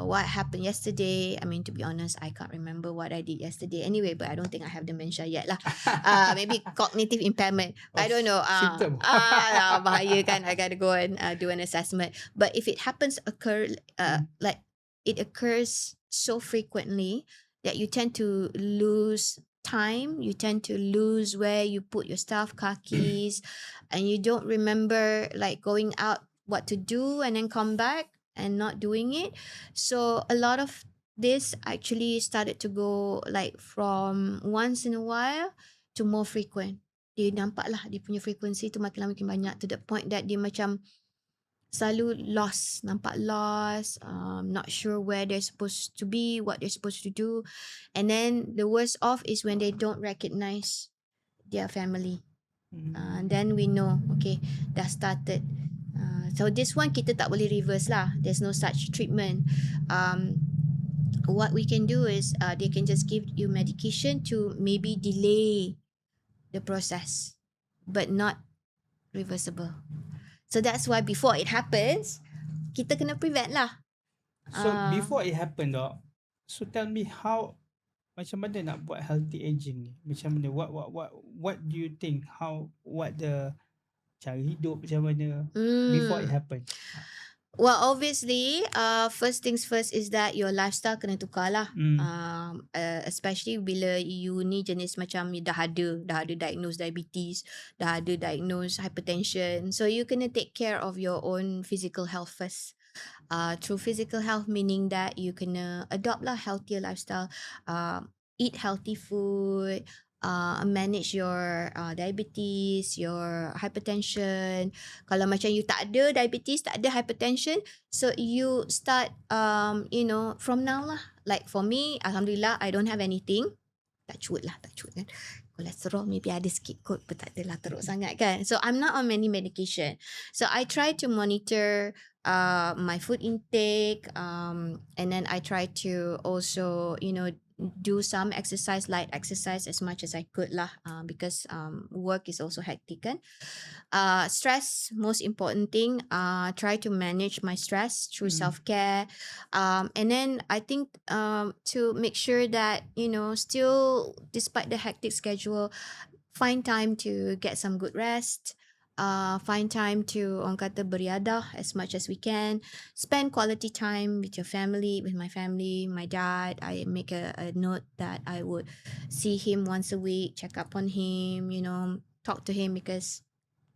what happened yesterday. I mean, to be honest, I can't remember what I did yesterday anyway, but I don't think I have dementia yet lah. Maybe cognitive impairment. I don't know. Symptom. Bahaya kan. I gotta go and do an assessment. But if it happens like it occurs so frequently that you tend to lose time, you tend to lose where you put your stuff, car keys, and you don't remember like going out, what to do, and then come back and not doing it. So a lot of this actually started to go like from once in a while to more frequent. Dia nampak lah dia punya frequency tu makin lama makin banyak, to the point that dia macam selalu lost, nampak lost, not sure where they're supposed to be, what they're supposed to do. And then the worst off is when they don't recognize their family. And then we know, okay, dah started. So this one kita tak boleh reverse lah. There's no such treatment. what we can do is they can just give you medication to maybe delay the process, but not reversible. So that's why before it happens, kita kena prevent lah. So before it happened, Dok, so tell me how, macam mana nak buat healthy aging ni? Macam mana, what do you think, what the cara hidup macam mana before it happen? Well, obviously, first things first is that your lifestyle kena tukar lah. Especially bila you ni jenis macam dah ada diagnose diabetes, dah ada diagnose hypertension. So you kena take care of your own physical health first. Through physical health meaning that you kena adopt lah healthier lifestyle, eat healthy food, manage your diabetes, your hypertension. Kalau macam you tak ada diabetes, tak ada hypertension, so you start from now lah. Like for me, alhamdulillah, I don't have anything. Touch wood kan. Kolesterol maybe ada sikit kot, but tak adalah teruk sangat kan. So I'm not on many medication. So I try to monitor my food intake, and then I try to also do some exercise, light exercise as much as I could lah, because work is also hectic kan. Stress, most important thing. Try to manage my stress through self-care, and then I think to make sure that still despite the hectic schedule, find time to get some good rest. Find time to orang kata beriadah as much as we can. Spend quality time with your family, with my family, my dad. I make a note that I would see him once a week, check up on him, talk to him because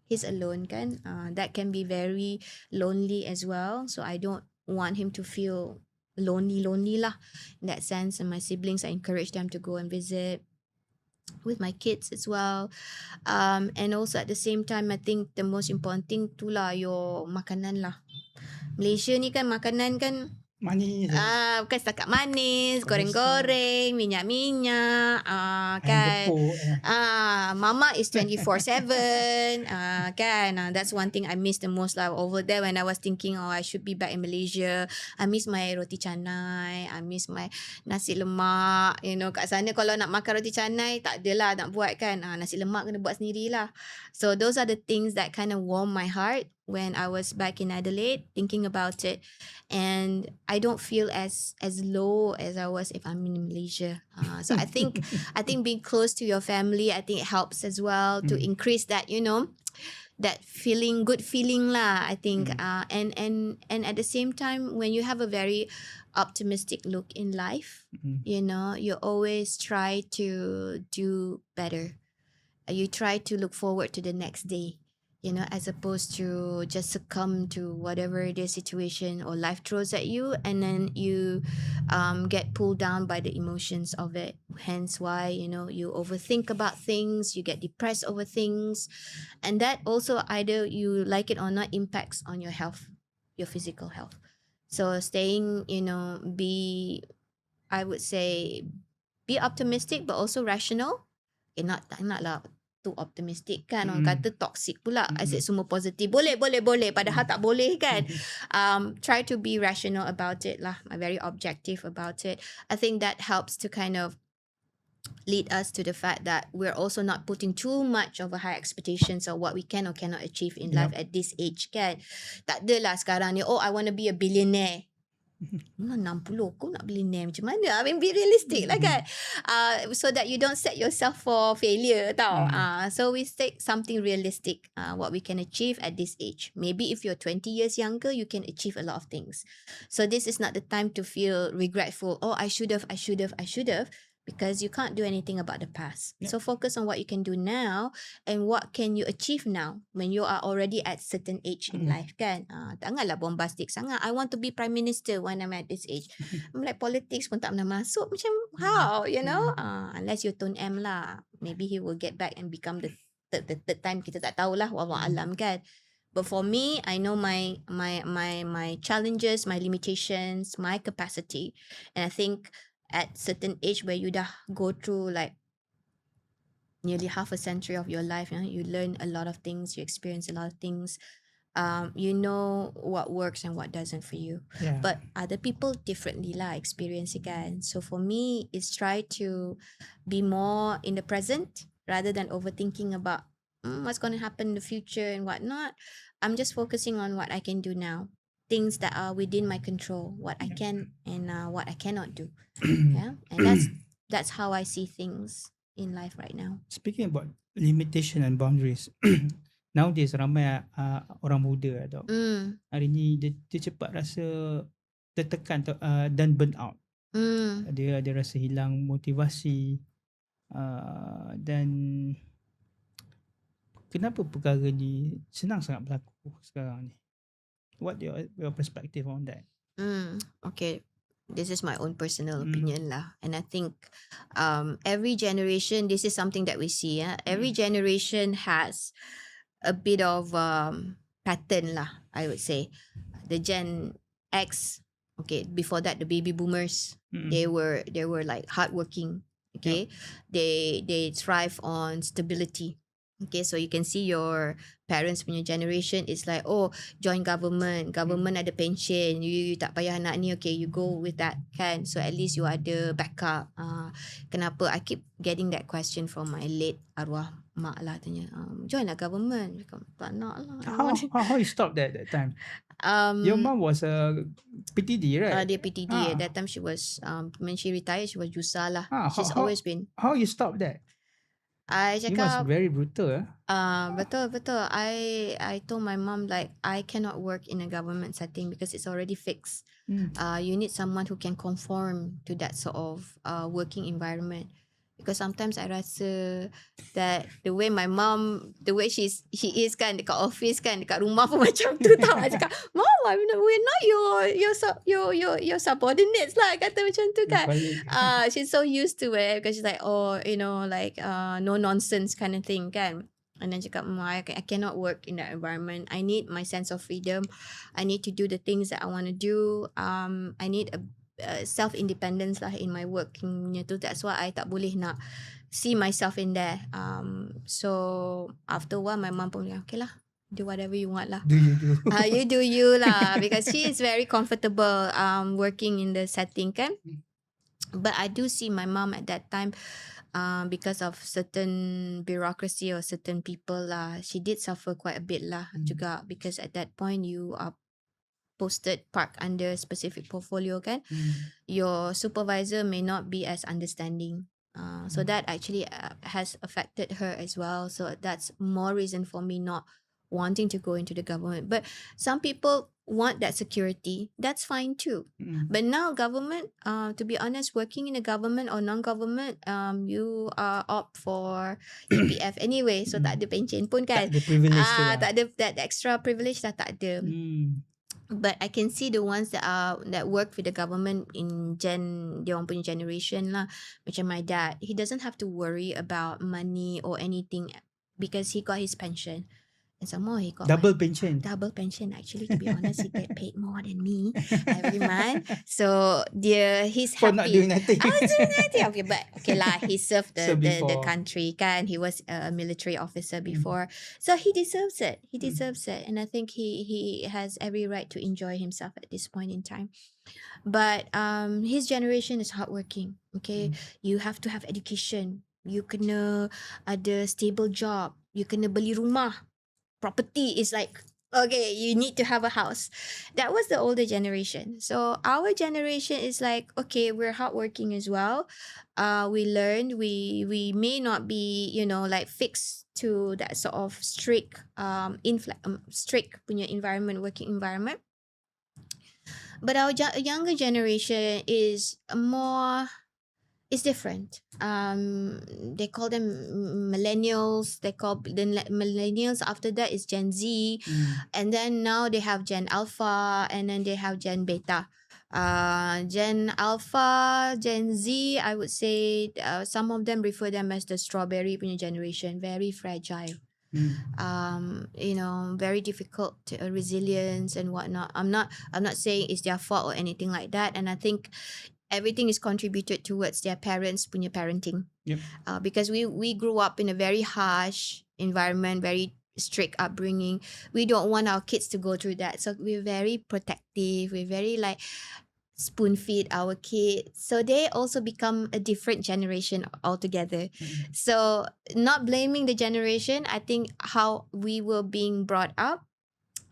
he's alone kan. That can be very lonely as well. So I don't want him to feel lonely lah in that sense. And my siblings, I encourage them to go and visit with my kids as well. And also at the same time, I think the most important thing tu lah your makanan lah. Malaysia ni kan makanan kan Manis. Bukan setakat manis, goreng-goreng, minyak-minyak, kan. Mama is 24/7, kan. That's one thing I miss the most lah over there when I was thinking, I should be back in Malaysia. I miss my roti canai, I miss my nasi lemak. Kat sana kalau nak makan roti canai, tak adalah nak buat kan. Nasi lemak kena buat sendirilah. So those are the things that kind of warm my heart when I was back in Adelaide, thinking about it, and I don't feel as low as I was if I'm in Malaysia. So I think being close to your family, I think it helps as well to increase that that feeling, good feeling lah. I think, and at the same time, when you have a very optimistic look in life, you always try to do better. You try to look forward to the next day, as opposed to just succumb to whatever the situation or life throws at you, and then you get pulled down by the emotions of it. Hence why, you overthink about things, you get depressed over things, and that also, either you like it or not, impacts on your health, your physical health. So staying, I would say, be optimistic but also rational. Not lah too optimistic kan. Orang kata toxic pula. Asyik semua positif. Boleh. Padahal tak boleh kan. Try to be rational about it lah. Very objective about it. I think that helps to kind of lead us to the fact that we're also not putting too much of a high expectations of what we can or cannot achieve in life at this age kan. Tak adalah sekarang ni, I want to be a billionaire. 60 aku nak billionaire macam mana? I mean, be realistic lah kan. So that you don't set yourself for failure tau. So we take something realistic, what we can achieve at this age. Maybe if you're 20 years younger, you can achieve a lot of things. So this is not the time to feel regretful. I should have. Because you can't do anything about the past. So focus on what you can do now and what can you achieve now when you are already at certain age in life kan. Janganlah bombastic sangat. I want to be prime minister when I'm at this age. I'm like, politics pun tak pernah masuk. Macam how, unless you Tun M lah. Maybe he will get back and become the third time. Kita tak tahulah, wallahu alam kan. But for me, I know my challenges, my limitations, my capacity, and I think at certain age where you dah go through like nearly half a century of your life, you learn a lot of things, you experience a lot of things. you know what works and what doesn't for you. Yeah. But other people differently lah experience it kan. So for me, it's try to be more in the present rather than overthinking about what's going to happen in the future and whatnot. I'm just focusing on what I can do now, things that are within my control, what I can and what I cannot do. Yeah, and that's how I see things in life right now. Speaking about limitation and boundaries, nowadays ramai orang muda tau. Hari ni dia cepat rasa tertekan dan burn out. Dia rasa hilang motivasi dan kenapa perkara ni senang sangat berlaku sekarang ni? What your perspective on that? Okay, this is my own personal opinion lah, and I think every generation, this is something that we see. Every generation has a bit of pattern lah, I would say. The Gen X, okay, before that the baby boomers, they were like hardworking. Okay, they thrive on stability. Okay, so you can see your parents punya generation is like, oh, join government ada pension, you tak payah nak ni, okay, you go with that kan, so at least you ada backup. Kenapa I keep getting that question from my late arwah mak lah, tanya join lah government, tak nak lah. How you stop that time? Your mom was a PTD, right? Dia PTD at that time. She was when she retired, she was Jusa lah. She's always been. How you stop that? I You must cakap, very brutal. betul. I told my mom like I cannot work in a government setting because it's already fixed. You need someone who can conform to that sort of working environment. Because sometimes I rasa that the way my mom, the way she is kan dekat office kan, dekat rumah pun macam tu tau. I cakap, Mom, we're not your subordinates lah, kata macam tu kan. She's so used to it because she's like, oh, you know, like no nonsense kind of thing kan. And then cakap, I cannot work in that environment. I need my sense of freedom. I need to do the things that I want to do. I need a self-independence lah in my work. That's why I tak boleh nak see myself in there. So after a while, my mum pun bilang, okay lah, do whatever you want lah. Do you do? You do you lah, because she is very comfortable working in the setting kan. But I do see my mum at that time, because of certain bureaucracy or certain people lah, she did suffer quite a bit lah juga, because at that point you are posted park under specific portfolio kan. Your supervisor may not be as understanding, so that actually has affected her as well. So that's more reason for me not wanting to go into the government. But some people want that security, that's fine too. But now government, to be honest, working in a government or non-government, you opt for EPF anyway, so tak ada pension pun kan. Tak ada privilege tu lah. Tak ada that extra privilege lah, tak ada. But I can see the ones that work with the government in dia orang punya generation lah, macam my dad, he doesn't have to worry about money or anything because he got his pension. And some more he got double pension actually, to be honest. He get paid more than me every month, so he's for happy. not doing nothing. I was doing nothing. Okay, but okay lah, he served the country kan. He was a military officer before, so he deserves it. And I think he has every right to enjoy himself at this point in time. But his generation is hardworking. Okay, you have to have education. You kena ada stable job. You kena beli rumah. Property is like, okay, you need to have a house. That was the older generation. So our generation is like, okay, we're hardworking as well. We learned. We may not be, like fixed to that sort of strict punya environment, working environment. But our younger generation is more. It's different. They call them millennials. They call the millennials. After that is Gen Z, and then now they have Gen Alpha, and then they have Gen Beta. Gen Alpha, Gen Z, I would say some of them refer them as the strawberry punya generation. Very fragile. Very difficult, resilience and whatnot. I'm not saying it's their fault or anything like that, and I think everything is contributed towards their parents punya parenting. Because we grew up in a very harsh environment, very strict upbringing. We don't want our kids to go through that. So we're very protective. We're very like spoon feed our kids. So they also become a different generation altogether. So not blaming the generation, I think how we were being brought up,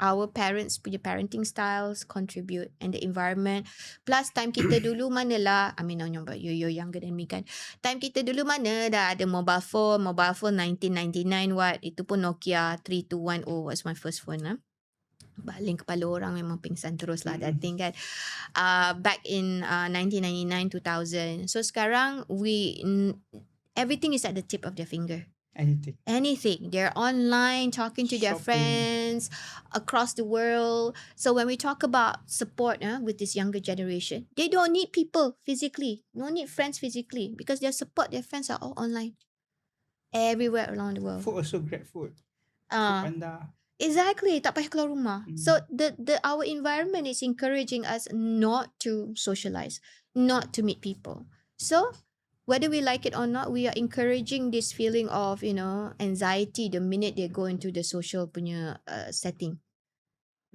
our parents punya parenting styles contribute, and the environment. Plus time kita dulu manalah, I mean you're younger than me kan. Time kita dulu mana dah ada mobile phone 1999 what. Itu pun Nokia 3210 was my first phone lah. Baling kepala orang memang pingsan terus lah that thing kan. Back in 1999 2000. So sekarang everything is at the tip of their finger. Anything. They're online talking to their friends across the world. So when we talk about support with this younger generation, they don't need people physically, don't need friends physically, because their support, their friends are all online everywhere around the world. Food also great food. Panda. Exactly, tak payah keluar rumah. So our environment is encouraging us not to socialize, not to meet people. So whether we like it or not, we are encouraging this feeling of, anxiety the minute they go into the social punya setting,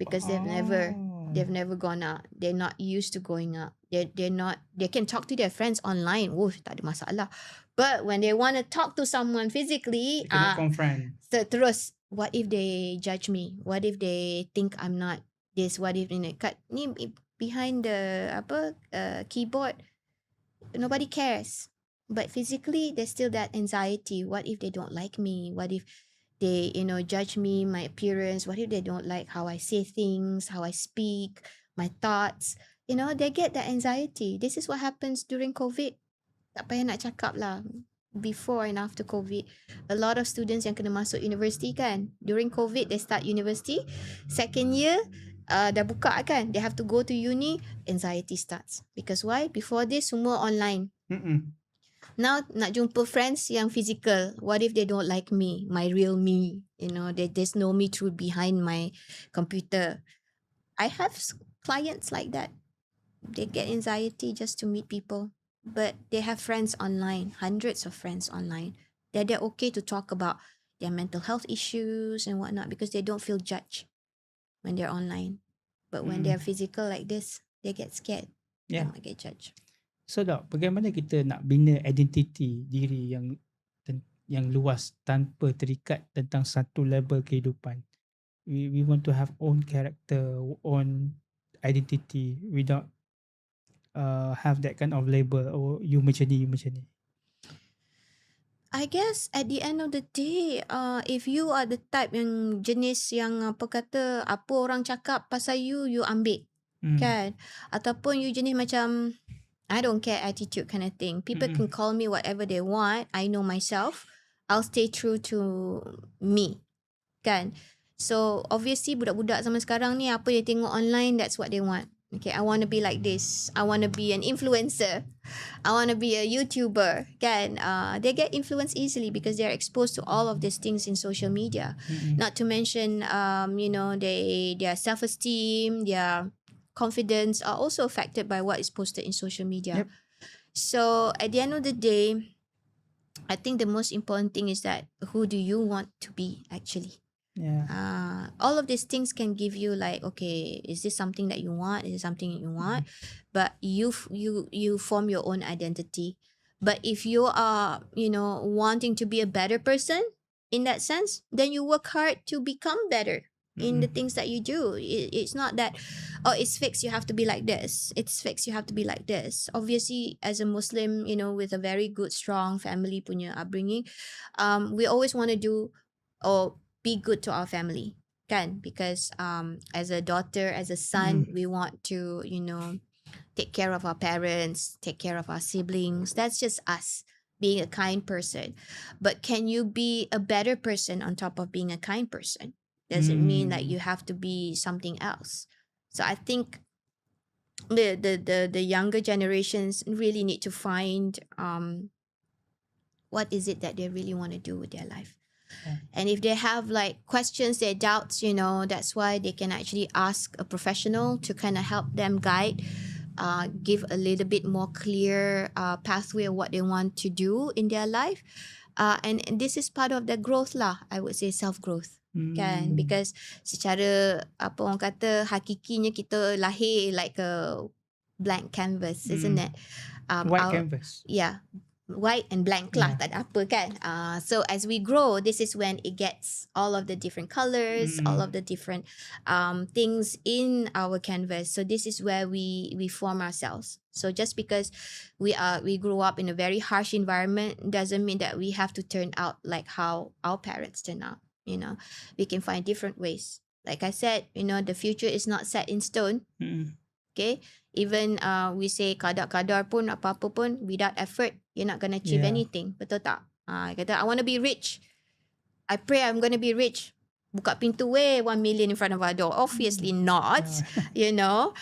because they've never gone out. They're not used to going out. They can talk to their friends online. Tak ada masalah. But when they want to talk to someone physically, terus, what if they judge me? What if they think I'm not this? What if behind the keyboard, nobody cares. But physically, there's still that anxiety. What if they don't like me? What if they, judge me, my appearance? What if they don't like how I say things, how I speak, my thoughts? They get that anxiety. This is what happens during COVID. Tak payah nak cakap lah. Before and after COVID, a lot of students yang kena masuk university kan. During COVID, they start university. Second year, dah buka kan. They have to go to uni. Anxiety starts. Because why? Before this, semua online. Now, nak jumpa friends yang physical. What if they don't like me, my real me? They just know me through behind my computer. I have clients like that. They get anxiety just to meet people. But they have friends online, hundreds of friends online. They're okay to talk about their mental health issues and whatnot because they don't feel judged when they're online. But when they're physical like this, they get scared. They might get judged. So Dok, bagaimana kita nak bina identiti diri yang luas tanpa terikat tentang satu label kehidupan? We want to have own character, own identity without have that kind of label. Oh, you macam ni. I guess at the end of the day, if you are the type yang jenis yang apa orang cakap pasal you ambil, kan? Ataupun you jenis macam I don't care attitude kind of thing. People can call me whatever they want. I know myself. I'll stay true to me, kan? So obviously budak-budak zaman sekarang ni apa dia tengok online, that's what they want. Okay, I want to be like this. I want to be an influencer. I want to be a YouTuber. Kan? They get influenced easily because they're exposed to all of these things in social media. Not to mention, their self-esteem, their confidence are also affected by what is posted in social media. So at the end of the day, I think the most important thing is that who do you want to be actually? All of these things can give you like, okay, is this something that you want? Is it something you want? But you form your own identity. But if you are, wanting to be a better person in that sense, then you work hard to become better in the things that you do. It's not that, it's fixed, you have to be like this. It's fixed, you have to be like this. Obviously, as a Muslim, with a very good, strong family punya upbringing, we always want to do or be good to our family, kan? Because as a daughter, as a son, we want to, take care of our parents, take care of our siblings. That's just us being a kind person. But can you be a better person on top of being a kind person? Doesn't mean that you have to be something else. So I think the younger generations really need to find what is it that they really want to do with their life. And if they have like questions, their doubts, that's why they can actually ask a professional to kind of help them guide, give a little bit more clear pathway of what they want to do in their life. And this is part of the growth lah, I would say, self-growth. Kan, because secara apa orang kata hakikinya kita lahir like a blank canvas, isn't it? White canvas. Yeah, white and blank lah, tak ada apa kan. So as we grow, this is when it gets all of the different colors, all of the different things in our canvas. So this is where we form ourselves. So just because we grew up in a very harsh environment doesn't mean that we have to turn out like how our parents turn out. You know, we can find different ways. Like I said, you know, the future is not set in stone. Okay, even we say kadar-kadar pun apa-apa pun without effort you're not going to achieve anything. Betul tak? Kata I want to be rich, I pray I'm going to be rich, buka pintu 1 million in front of our door. Obviously not. You know,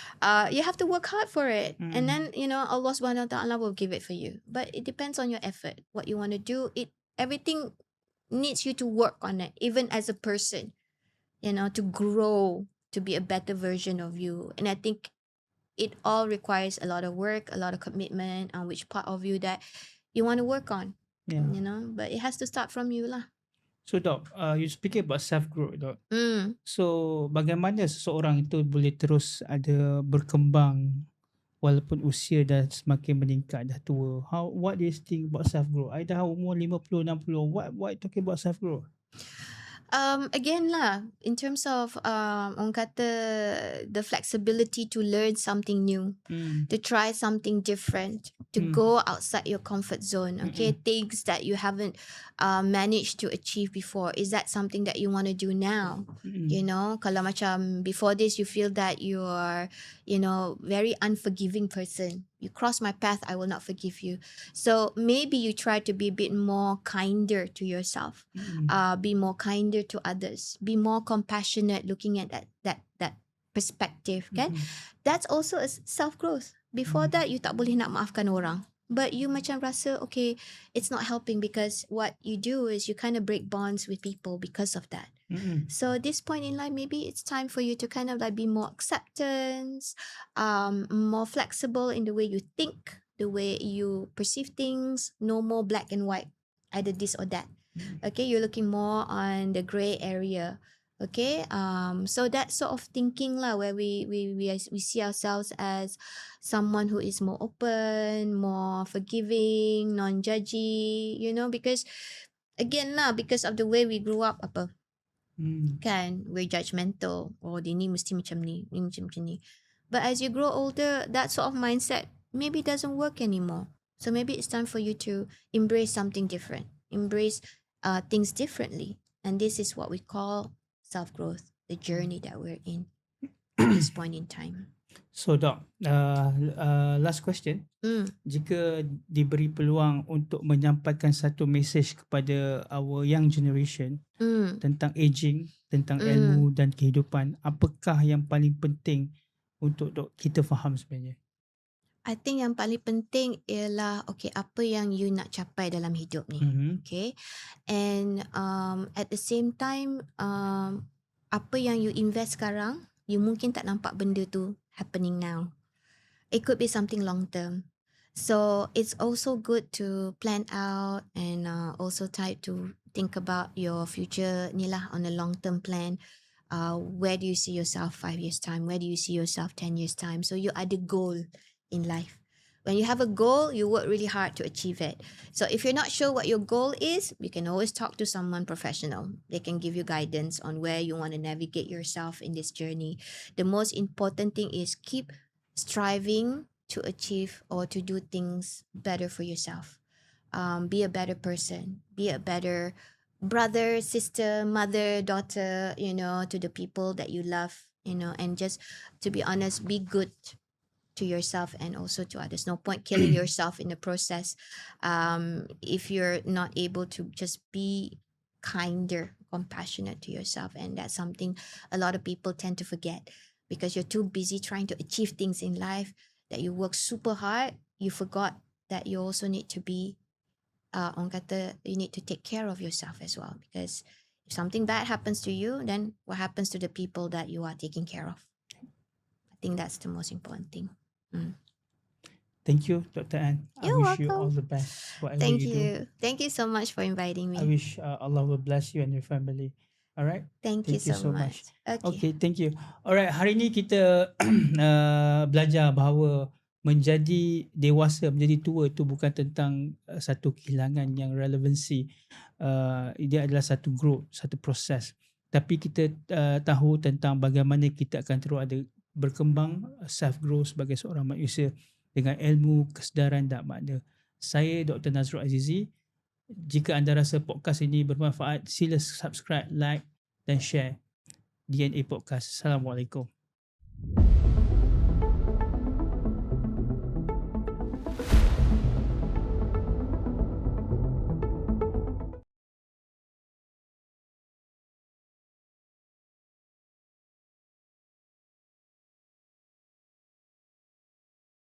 you have to work hard for it, and then you know Allah subhanahu wa ta'ala will give it for you. But it depends on your effort, what you want to do. Everything needs you to work on it, even as a person, you know, to grow, to be a better version of you. And I think it all requires a lot of work, a lot of commitment on which part of you that you want to work on. You know, but it has to start from you lah. So Dok, you speaking about self-growth Dok. So bagaimana seseorang itu boleh terus ada berkembang walaupun usia dah semakin meningkat, dah tua? What do you think about self-growth? I dah umur 50, 60. What talking about self-growth? Again lah, in terms of orang kata the flexibility to learn something new, to try something different, to go outside your comfort zone. Okay, things that you haven't managed to achieve before. Is that something that you want to do now? You know, kalau macam before this you feel that you are, you know, very unforgiving person. You cross my path, I will not forgive you. So maybe you try to be a bit more kinder to yourself, be more kinder to others, be more compassionate, looking at that perspective. Kan? That's also a self-growth. Before that, you tak boleh nak maafkan orang. But you macam rasa, okay, it's not helping, because what you do is you kind of break bonds with people because of that. So at this point in life, maybe it's time for you to kind of like be more acceptance, more flexible in the way you think, the way you perceive things, no more black and white, either this or that. Okay, you're looking more on the gray area. Okay, so that sort of thinking lah, where we see ourselves as someone who is more open, more forgiving, non-judgy, you know, because again lah, because of the way we grew up, apa, kan, we're judgmental. Oh, dia ni mesti macam ni macam ni. But as you grow older, that sort of mindset maybe doesn't work anymore. So maybe it's time for you to embrace something different, embrace things differently. And this is what we call self-growth, the journey that we're in at this point in time. So Dok, last question. Jika diberi peluang untuk menyampaikan satu message kepada our young generation tentang aging, tentang ilmu dan kehidupan, apakah yang paling penting untuk Dok kita faham sebenarnya? I think yang paling penting ialah, okay, apa yang you nak capai dalam hidup ni. Okay, and at the same time, apa yang you invest sekarang, you mungkin tak nampak benda tu happening now. It could be something long term. So it's also good to plan out and also try to think about your future ni lah, on a long term plan. Where do you see yourself 5 years time? Where do you see yourself 10 years time? So you ada goal in life. When you have a goal, you work really hard to achieve it. So if you're not sure what your goal is, you can always talk to someone professional. They can give you guidance on where you want to navigate yourself in this journey. The most important thing is keep striving to achieve or to do things better for yourself. Be a better person. Be a better brother, sister, mother, daughter, you know, to the people that you love, you know, and just, to be honest, be good to yourself and also to others. No point killing yourself in the process. If you're not able to just be kinder, compassionate to yourself, and that's something a lot of people tend to forget, because you're too busy trying to achieve things in life that you work super hard. You forgot that you also need to be, orang kata, you need to take care of yourself as well, because if something bad happens to you, then what happens to the people that you are taking care of? I think that's the most important thing. Thank you, Dr. Ann. You're I wish you welcome. all the best, whatever Thank you do. you. Thank you so much for inviting me. I wish Allah will bless you and your family. Alright. Thank you so much. much. Okay. Okay, thank you. Alright, hari ni kita belajar bahawa menjadi dewasa, menjadi tua itu bukan tentang satu kehilangan yang relevansi. Dia adalah satu growth, satu proses. Tapi kita tahu tentang bagaimana kita akan terus ada berkembang, self growth sebagai seorang manusia dengan ilmu, kesedaran dan makna. Saya Dr. Nazrul Azizi. Jika anda rasa podcast ini bermanfaat, sila subscribe, like dan share DNA Podcast. Assalamualaikum.